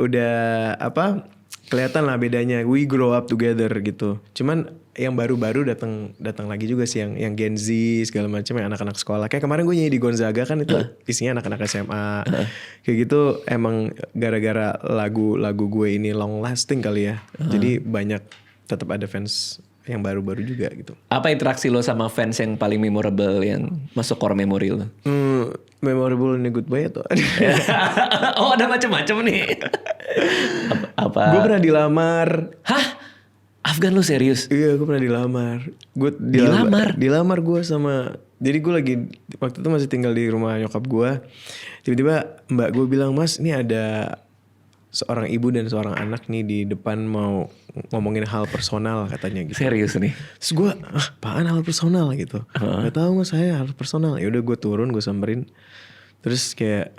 Speaker 2: apa? Kelihatan lah bedanya. We grow up together gitu. Cuman yang baru-baru datang lagi juga sih yang Gen Z segala macam, yang anak-anak sekolah. Kayak kemarin gue nyanyi di Gonzaga kan itu isinya anak-anak SMA. Kayak gitu emang gara-gara lagu gue ini long lasting kali ya. Jadi banyak tetap ada fans yang baru-baru juga gitu.
Speaker 1: Apa interaksi lo sama fans yang paling memorable yang masuk core memory lo?
Speaker 2: Memorable in a good way atau?
Speaker 1: Oh, ada macam-macam nih. Apa?
Speaker 2: Gue pernah dilamar.
Speaker 1: Hah? Afgan lu serius?
Speaker 2: Iya, gue pernah dilamar. Gue dilamar gue sama. Jadi gue lagi waktu itu masih tinggal di rumah nyokap gue. Tiba-tiba mbak gue bilang, "Mas, ini ada seorang ibu dan seorang anak nih di depan mau ngomongin hal personal," katanya gitu.
Speaker 1: Serius nih?
Speaker 2: Terus gue, apaan hal personal gitu? Gak tahu mas, saya hal personal. Ya udah gue turun, gue samperin. Terus kayak,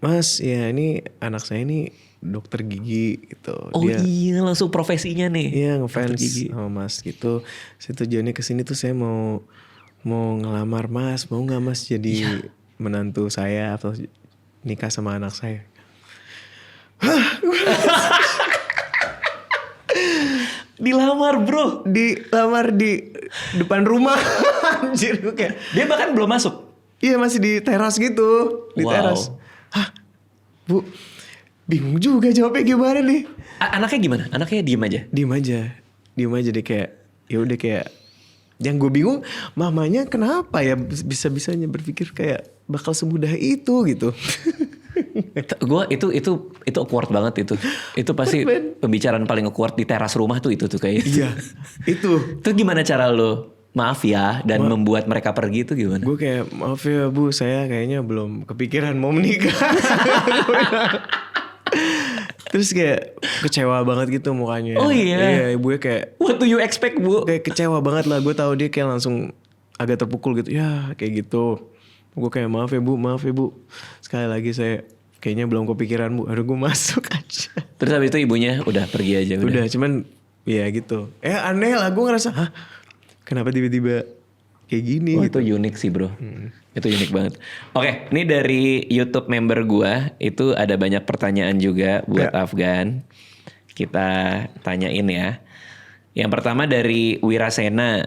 Speaker 2: "Mas, ya ini anak saya ini dokter gigi gitu."
Speaker 1: Oh iya, langsung profesinya nih.
Speaker 2: Iya, ngefans sama mas gitu. Saya tujuannya kesini tuh saya mau ngelamar mas. Mau gak mas jadi menantu saya atau nikah sama anak saya?
Speaker 1: Dilamar bro.
Speaker 2: Dilamar di depan rumah. Anjir, gue kayak.
Speaker 1: Dia bahkan belum masuk?
Speaker 2: Iya, masih di teras gitu. Di teras. Hah? Bu, bingung juga jawabnya gimana nih.
Speaker 1: Anaknya gimana? Anaknya diem aja?
Speaker 2: Diem aja deh, kayak ya udah kayak. Yang gue bingung, mamanya kenapa ya bisa-bisanya berpikir kayak bakal semudah itu gitu.
Speaker 1: Gue itu awkward banget itu. Itu pasti pembicaraan paling awkward di teras rumah tuh itu tuh kayaknya.
Speaker 2: Iya, itu.
Speaker 1: Terus gimana cara lo maaf ya dan membuat mereka pergi itu gimana?
Speaker 2: Gue kayak, maaf ya bu, saya kayaknya belum kepikiran mau menikah. Terus kayak kecewa banget gitu mukanya.
Speaker 1: Oh iya?
Speaker 2: Iya, ibunya kayak,
Speaker 1: what do you expect bu?
Speaker 2: Kayak kecewa banget lah. Gue tahu dia kayak langsung agak terpukul gitu. Ya kayak gitu. Gue kayak, maaf ya bu. Sekali lagi saya kayaknya belum kepikiran bu. Aduh, gue masuk aja.
Speaker 1: Terus habis itu ibunya udah pergi aja.
Speaker 2: Udah cuman ya gitu. Aneh lah, gue ngerasa, hah? Kenapa tiba-tiba kayak gini gitu.
Speaker 1: Itu unik sih bro. Itu unik banget. Oke, ini dari YouTube member gua itu ada banyak pertanyaan juga buat Afgan. Kita tanyain ya. Yang pertama dari Wirasena.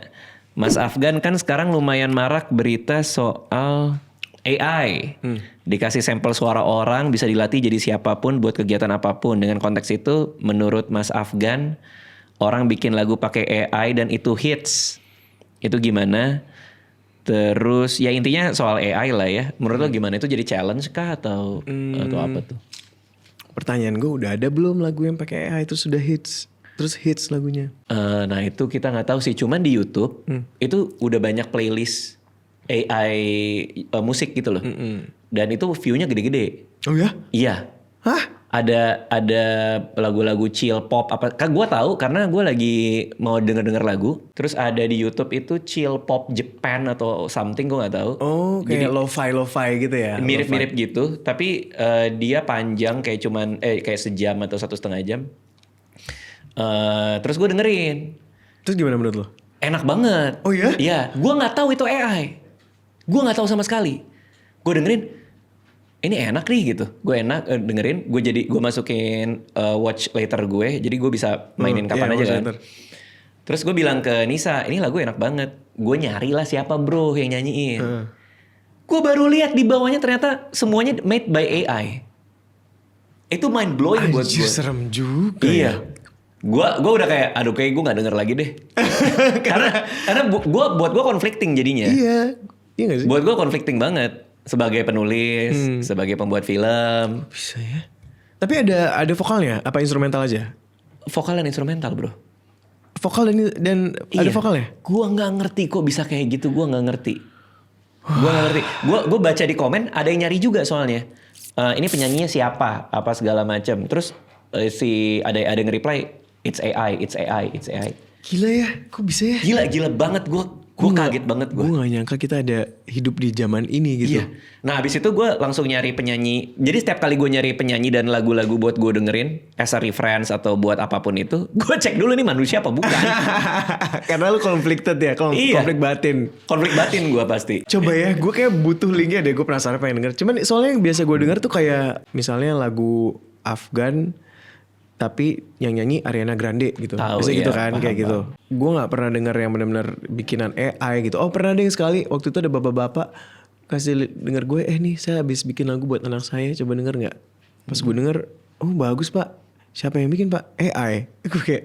Speaker 1: Mas Afgan kan sekarang lumayan marak berita soal AI. Dikasih sampel suara orang bisa dilatih jadi siapapun buat kegiatan apapun. Dengan konteks itu menurut Mas Afgan, orang bikin lagu pakai AI dan itu hits. Itu gimana? Terus ya intinya soal AI lah ya. Menurut lo gimana? Itu jadi challenge kah atau apa tuh?
Speaker 2: Pertanyaan gue, udah ada belum lagu yang pakai AI terus sudah hits? Terus hits lagunya?
Speaker 1: Nah itu kita nggak tahu sih. Cuman di YouTube itu udah banyak playlist AI musik gitu loh. Dan itu view-nya gede-gede.
Speaker 2: Oh ya?
Speaker 1: Iya.
Speaker 2: Hah?
Speaker 1: Ada lagu-lagu chill pop apa? Kan gue tahu karena gue lagi mau denger lagu. Terus ada di YouTube itu chill pop Japan atau something, gue nggak tahu.
Speaker 2: Oh, kayak lo-fi gitu ya?
Speaker 1: Mirip-mirip gitu. Tapi dia panjang kayak cuman kayak sejam atau 1,5 jam. Terus gue dengerin.
Speaker 2: Terus gimana menurut lo?
Speaker 1: Enak banget.
Speaker 2: Oh ya?
Speaker 1: Iya. Gue nggak tahu itu AI. Gue nggak tahu sama sekali. Gue dengerin. Ini enak nih gitu. Gue enak dengerin. Gue masukin watch later gue. Jadi gue bisa mainin kapan aja kan. Later. Terus gue bilang ke Nisa, ini lagu enak banget. Gue nyari lah siapa bro yang nyanyiin. Gue baru lihat di bawahnya ternyata semuanya made by AI. Itu mind blowing buat gue.
Speaker 2: Serem juga.
Speaker 1: Iya. Gue udah kayak, aduh kayak gue nggak denger lagi deh. karena buat gue conflicting jadinya.
Speaker 2: Iya gak sih?
Speaker 1: Buat gue conflicting banget. Sebagai penulis, sebagai pembuat film.
Speaker 2: Bisa ya? Tapi ada vokalnya? Apa instrumental aja?
Speaker 1: Vokal dan instrumental bro.
Speaker 2: Vokal dan ada vokalnya?
Speaker 1: Gue nggak ngerti kok bisa kayak gitu. Gue nggak ngerti. Gue baca di komen ada yang nyari juga soalnya. Ini penyanyinya siapa? Apa segala macam. Terus ada yang reply it's AI.
Speaker 2: Gila ya, kok bisa ya?
Speaker 1: Gila banget gue kaget banget gue.
Speaker 2: Gue gak nyangka kita ada hidup di zaman ini gitu.
Speaker 1: Iya. Nah abis itu gue langsung nyari penyanyi. Jadi setiap kali gue nyari penyanyi dan lagu-lagu buat gue dengerin as a reference atau buat apapun itu, gue cek dulu nih manusia apa bukan.
Speaker 2: Karena lu conflicted ya, konflik batin.
Speaker 1: Konflik batin gue pasti.
Speaker 2: Coba ya, gue kayak butuh linknya deh. Gue penasaran pengen denger. Cuman soalnya yang biasa gue denger tuh kayak misalnya lagu Afgan, tapi yang nyanyi Ariana Grande gitu. Biasanya gitu kan, kayak gitu. Gue nggak pernah denger yang benar-benar bikinan AI gitu. Oh pernah deh sekali. Waktu itu ada bapak-bapak kasih denger gue, nih saya habis bikin lagu buat anak saya. Coba denger nggak? Pas gue denger, oh bagus pak. Siapa yang bikin pak? AI. Gue kayak,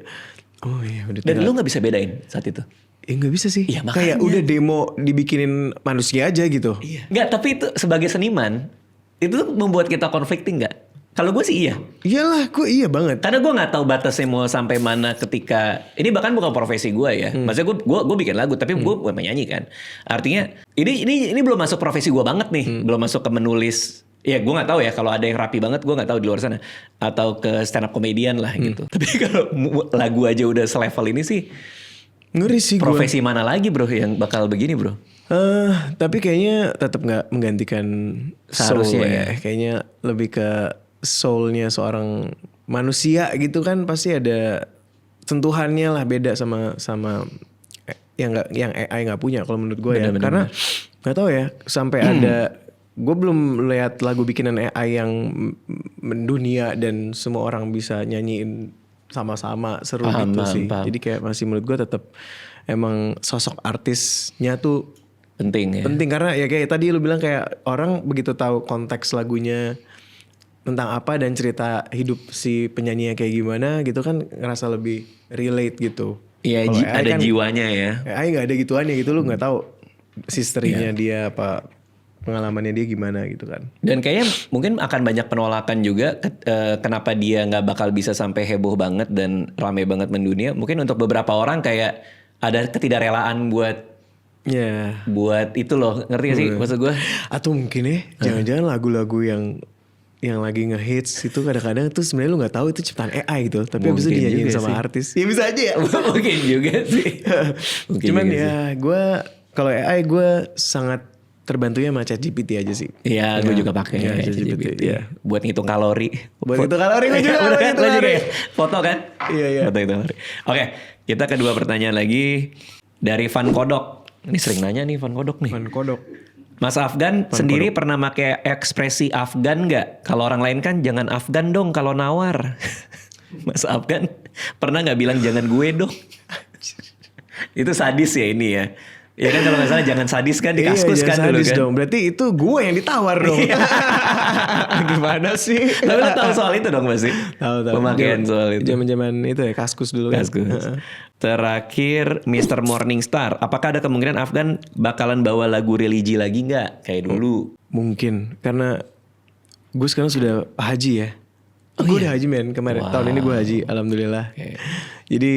Speaker 2: oh iya udah.
Speaker 1: Dan lu nggak bisa bedain saat itu?
Speaker 2: Nggak bisa sih.
Speaker 1: Ya,
Speaker 2: kayak udah demo dibikinin manusia aja gitu.
Speaker 1: Iya. Nggak, tapi itu sebagai seniman itu membuat kita conflicting nggak? Kalau gue sih iya.
Speaker 2: Iyalah, gue iya banget.
Speaker 1: Karena gue nggak tahu batasnya mau sampai mana ketika ini bahkan bukan profesi gue ya. Maksudnya gue bikin lagu tapi gue bukan penyanyi kan. Artinya ini belum masuk profesi gue banget nih. Belum masuk ke menulis. Ya gue nggak tahu ya kalau ada yang rapi banget gue nggak tahu di luar sana atau ke stand up comedian lah gitu. Tapi kalau lagu aja udah selevel ini sih.
Speaker 2: Ngeri sih
Speaker 1: profesi mana lagi bro yang bakal begini bro?
Speaker 2: Tapi kayaknya tetap nggak menggantikan
Speaker 1: seharusnya
Speaker 2: soul ya. Kayaknya lebih ke soulnya seorang manusia gitu kan pasti ada sentuhannya lah beda sama yang AI nggak punya kalau menurut gue ya. Karena nggak tahu ya sampai ada gue belum lihat lagu bikinan AI yang mendunia dan semua orang bisa nyanyiin sama-sama seru gitu sih. Jadi kayak masih menurut gue tetap emang sosok artisnya tuh
Speaker 1: penting ya.
Speaker 2: Penting karena ya kayak tadi lu bilang kayak orang begitu tahu konteks lagunya tentang apa dan cerita hidup si penyanyinya kayak gimana gitu kan ngerasa lebih relate gitu.
Speaker 1: Iya ada kan, jiwanya ya.
Speaker 2: AI nggak ada gituannya gitu lu nggak tahu history-nya dia apa pengalamannya dia gimana gitu kan. Dan
Speaker 1: kayaknya mungkin akan banyak penolakan juga kenapa dia nggak bakal bisa sampai heboh banget dan rame banget mendunia. Mungkin untuk beberapa orang kayak ada ketidakrelaan buat itu loh, ngerti gak sih maksud gue? Atau mungkin
Speaker 2: jangan-jangan lagu-lagu yang lagi ngehits itu kadang-kadang tuh sebenarnya lu nggak tahu itu ciptaan AI gitu, tapi abis itu dinyanyiin sama artis. Ya bisa aja ya.
Speaker 1: Mungkin juga sih.
Speaker 2: Cuman ya gue kalau AI gue sangat terbantunya sama ChatGPT aja sih.
Speaker 1: Iya, gue juga pakai ChatGPT. Ya. Buat ngitung kalori.
Speaker 2: Buat ngitung kalori gue juga.
Speaker 1: Foto kan?
Speaker 2: Iya.
Speaker 1: Foto itu kalori. Oke, kita ke dua pertanyaan lagi dari Van Kodok. Ini sering nanya nih Van Kodok nih.
Speaker 2: Van Kodok.
Speaker 1: Mas Afgan sendiri pernah pakai ekspresi Afgan nggak? Kalau orang lain kan jangan Afgan dong kalau nawar. Mas Afgan pernah nggak bilang jangan gue dong? Itu sadis ya ini ya. Ya kan kalau nggak salah jangan sadis kan di Kaskus kan dulu kan.
Speaker 2: Dong. Berarti itu gue yang ditawar dong. Gimana sih?
Speaker 1: Tapi lo tahu soal itu dong pasti.
Speaker 2: Tahu.
Speaker 1: Pemakaian soal itu.
Speaker 2: Zaman-zaman itu ya Kaskus dulu kan.
Speaker 1: Kaskus. Terakhir Mr. Morningstar. Apakah ada kemungkinan Afgan bakalan bawa lagu religi lagi nggak kayak dulu?
Speaker 2: Mungkin karena gue sekarang sudah haji ya. Gue udah haji men kemarin. Tahun ini gue haji, alhamdulillah. Okay. Jadi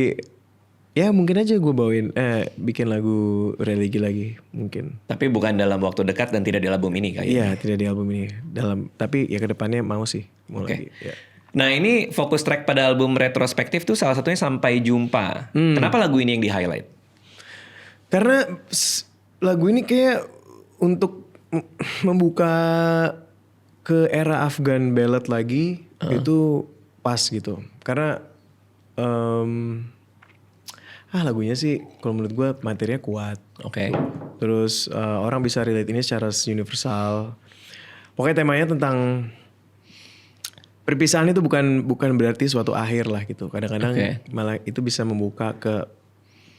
Speaker 2: ya mungkin aja gue bawain bikin lagu religi lagi mungkin.
Speaker 1: Tapi bukan dalam waktu dekat dan tidak di album ini kayaknya.
Speaker 2: Iya tidak di album ini. Tapi ya kedepannya mau sih.
Speaker 1: Lagi, ya. Nah ini fokus track pada album retrospektif tuh salah satunya Sampai Jumpa. Kenapa lagu ini yang di highlight?
Speaker 2: Karena lagu ini kayak untuk membuka ke era Afgan ballad lagi itu pas gitu. Karena lagunya sih kalau menurut gue materinya kuat.
Speaker 1: Oke.
Speaker 2: Terus orang bisa relate ini secara universal. Pokoknya temanya tentang perpisahan itu bukan berarti suatu akhir lah gitu. Kadang-kadang malah itu bisa membuka ke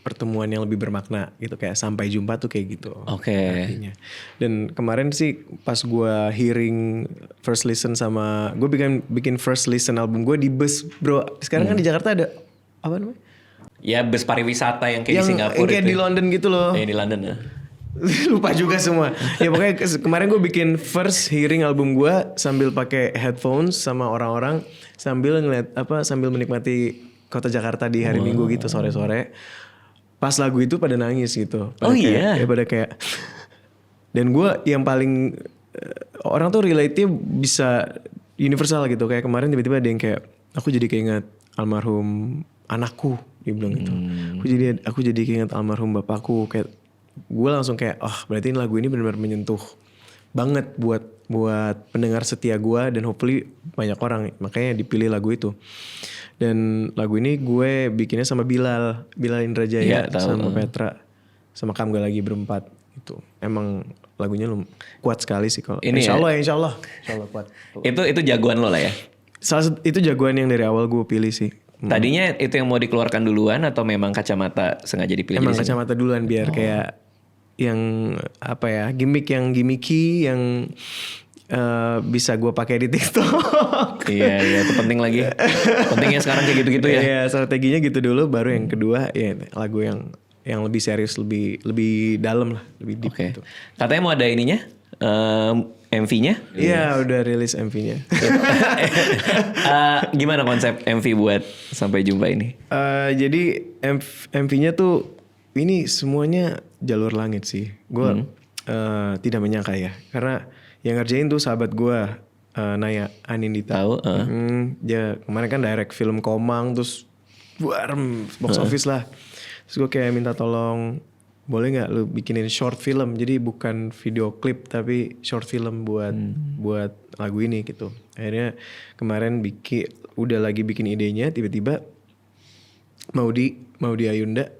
Speaker 2: pertemuan yang lebih bermakna gitu. Kayak Sampai Jumpa tuh kayak gitu. Artinya. Dan kemarin sih pas gue hearing first listen sama gue bikin first listen album gue di bus bro. Sekarang kan di Jakarta ada apa namanya?
Speaker 1: Ya bus pariwisata yang kayak di Singapura
Speaker 2: yang kayak
Speaker 1: itu.
Speaker 2: Di London gitu loh.
Speaker 1: Kayak di London ya.
Speaker 2: Lupa juga semua. Ya pokoknya kemarin gue bikin first hearing album gue sambil pakai headphones sama orang-orang sambil sambil menikmati kota Jakarta di hari Minggu gitu sore-sore. Pas lagu itu pada nangis gitu. Pada kayak dan gue yang paling orang tuh relate-nya bisa universal gitu. Kayak kemarin tiba-tiba ada yang kayak aku jadi keinget almarhum anakku, dia bilang gitu. Aku jadi keinget almarhum bapakku. Kayak gue langsung kayak berarti lagu ini benar-benar menyentuh banget buat pendengar setia gue dan hopefully banyak orang, makanya dipilih lagu itu. Dan lagu ini gue bikinnya sama Bilal Indrajaya sama Petra sama Kamga lagi berempat itu. Emang lagunya kuat sekali sih kalau Insya Allah kuat.
Speaker 1: Itu jagoan lo lah ya.
Speaker 2: Itu jagoan yang dari awal gue pilih sih.
Speaker 1: Tadinya itu yang mau dikeluarkan duluan atau memang Kacamata sengaja dipilih?
Speaker 2: Emang Kacamata duluan biar kayak yang gimmick yang gimmicky yang bisa gue pakai di TikTok.
Speaker 1: Iya itu penting lagi. Pentingnya sekarang kayak gitu-gitu ya.
Speaker 2: Iya strateginya gitu dulu, baru yang kedua ya lagu yang lebih serius, lebih dalam lah, lebih deep. Gitu.
Speaker 1: Katanya mau ada ininya, MV-nya?
Speaker 2: Iya udah rilis MV-nya.
Speaker 1: Gimana konsep MV buat Sampai Jumpa ini?
Speaker 2: Jadi MV-nya tuh ini semuanya jalur langit sih. Gue tidak menyangka ya, karena yang ngerjain tuh sahabat gue Naya Anindita.
Speaker 1: Tahu?
Speaker 2: Dia kemarin kan direct film Komang, terus box office lah. Terus gue kayak minta tolong, boleh nggak lu bikinin short film? Jadi bukan video klip tapi short film buat lagu ini gitu. Akhirnya kemarin udah lagi bikin idenya, tiba-tiba Maudi Ayunda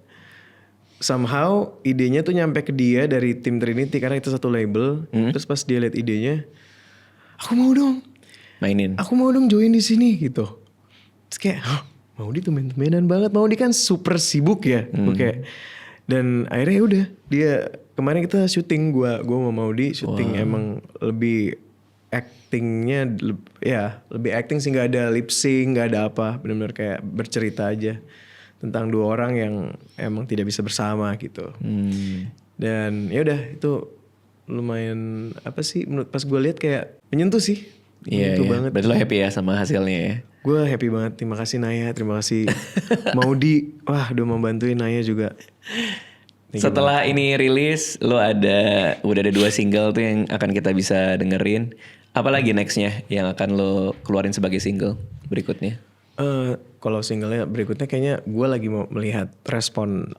Speaker 2: somehow idenya tuh nyampe ke dia dari tim Trinity karena itu satu label. Terus pas dia lihat idenya, aku mau dong join di sini gitu. Terus kayak Maudi tuh main-mainan banget. Maudi kan super sibuk ya. Oke. Dan akhirnya udah dia kemarin kita syuting gue sama Maudi syuting. Emang lebih actingnya lebih acting sih, nggak ada lip sync, nggak ada apa, benar-benar kayak bercerita aja tentang dua orang yang emang tidak bisa bersama gitu. Dan ya udah itu lumayan menurut pas gue lihat kayak menyentuh sih. Menyentuh banget.
Speaker 1: Berarti lo happy ya sama hasilnya ya?
Speaker 2: Gue happy banget. Terima kasih Naya, terima kasih Maudi. Wah udah membantuin Naya juga.
Speaker 1: Setelah ini rilis, lo udah ada 2 single tuh yang akan kita bisa dengerin. Apalagi nextnya yang akan lo keluarin sebagai single berikutnya?
Speaker 2: Kalau singlenya berikutnya kayaknya gue lagi mau melihat respon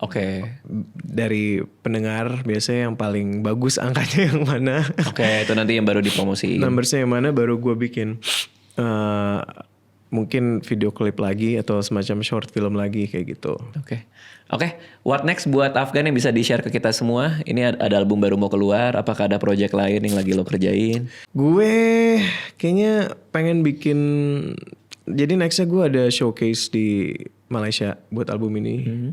Speaker 2: dari pendengar, biasanya yang paling bagus angkanya yang mana.
Speaker 1: Itu nanti yang baru dipromosiin.
Speaker 2: Numbersnya yang mana baru gue bikin mungkin video klip lagi atau semacam short film lagi kayak gitu.
Speaker 1: Oke. What next buat Afgan yang bisa di-share ke kita semua? Ini ada album baru mau keluar, apakah ada project lain yang lagi lo kerjain?
Speaker 2: Gue kayaknya pengen bikin, jadi nextnya gue ada showcase di Malaysia buat album ini.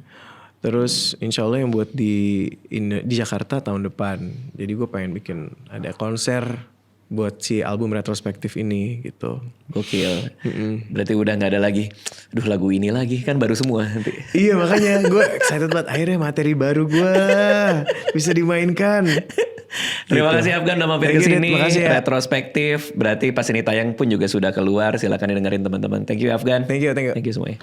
Speaker 2: Terus insya Allah yang buat di Jakarta tahun depan. Jadi gue pengen bikin ada konser buat si album retrospektif ini gitu.
Speaker 1: Gokil. Berarti udah gak ada lagi, lagu ini lagi, kan baru semua nanti.
Speaker 2: Iya makanya gue excited banget, akhirnya materi baru gue bisa dimainkan.
Speaker 1: Terima kasih Afgan udah mampir kesini.
Speaker 2: Ya.
Speaker 1: Retrospektif, berarti pas ini tayang pun juga sudah keluar. Silakan dengerin teman-teman. Thank you Afgan.
Speaker 2: Thank you.
Speaker 1: Thank you semuanya.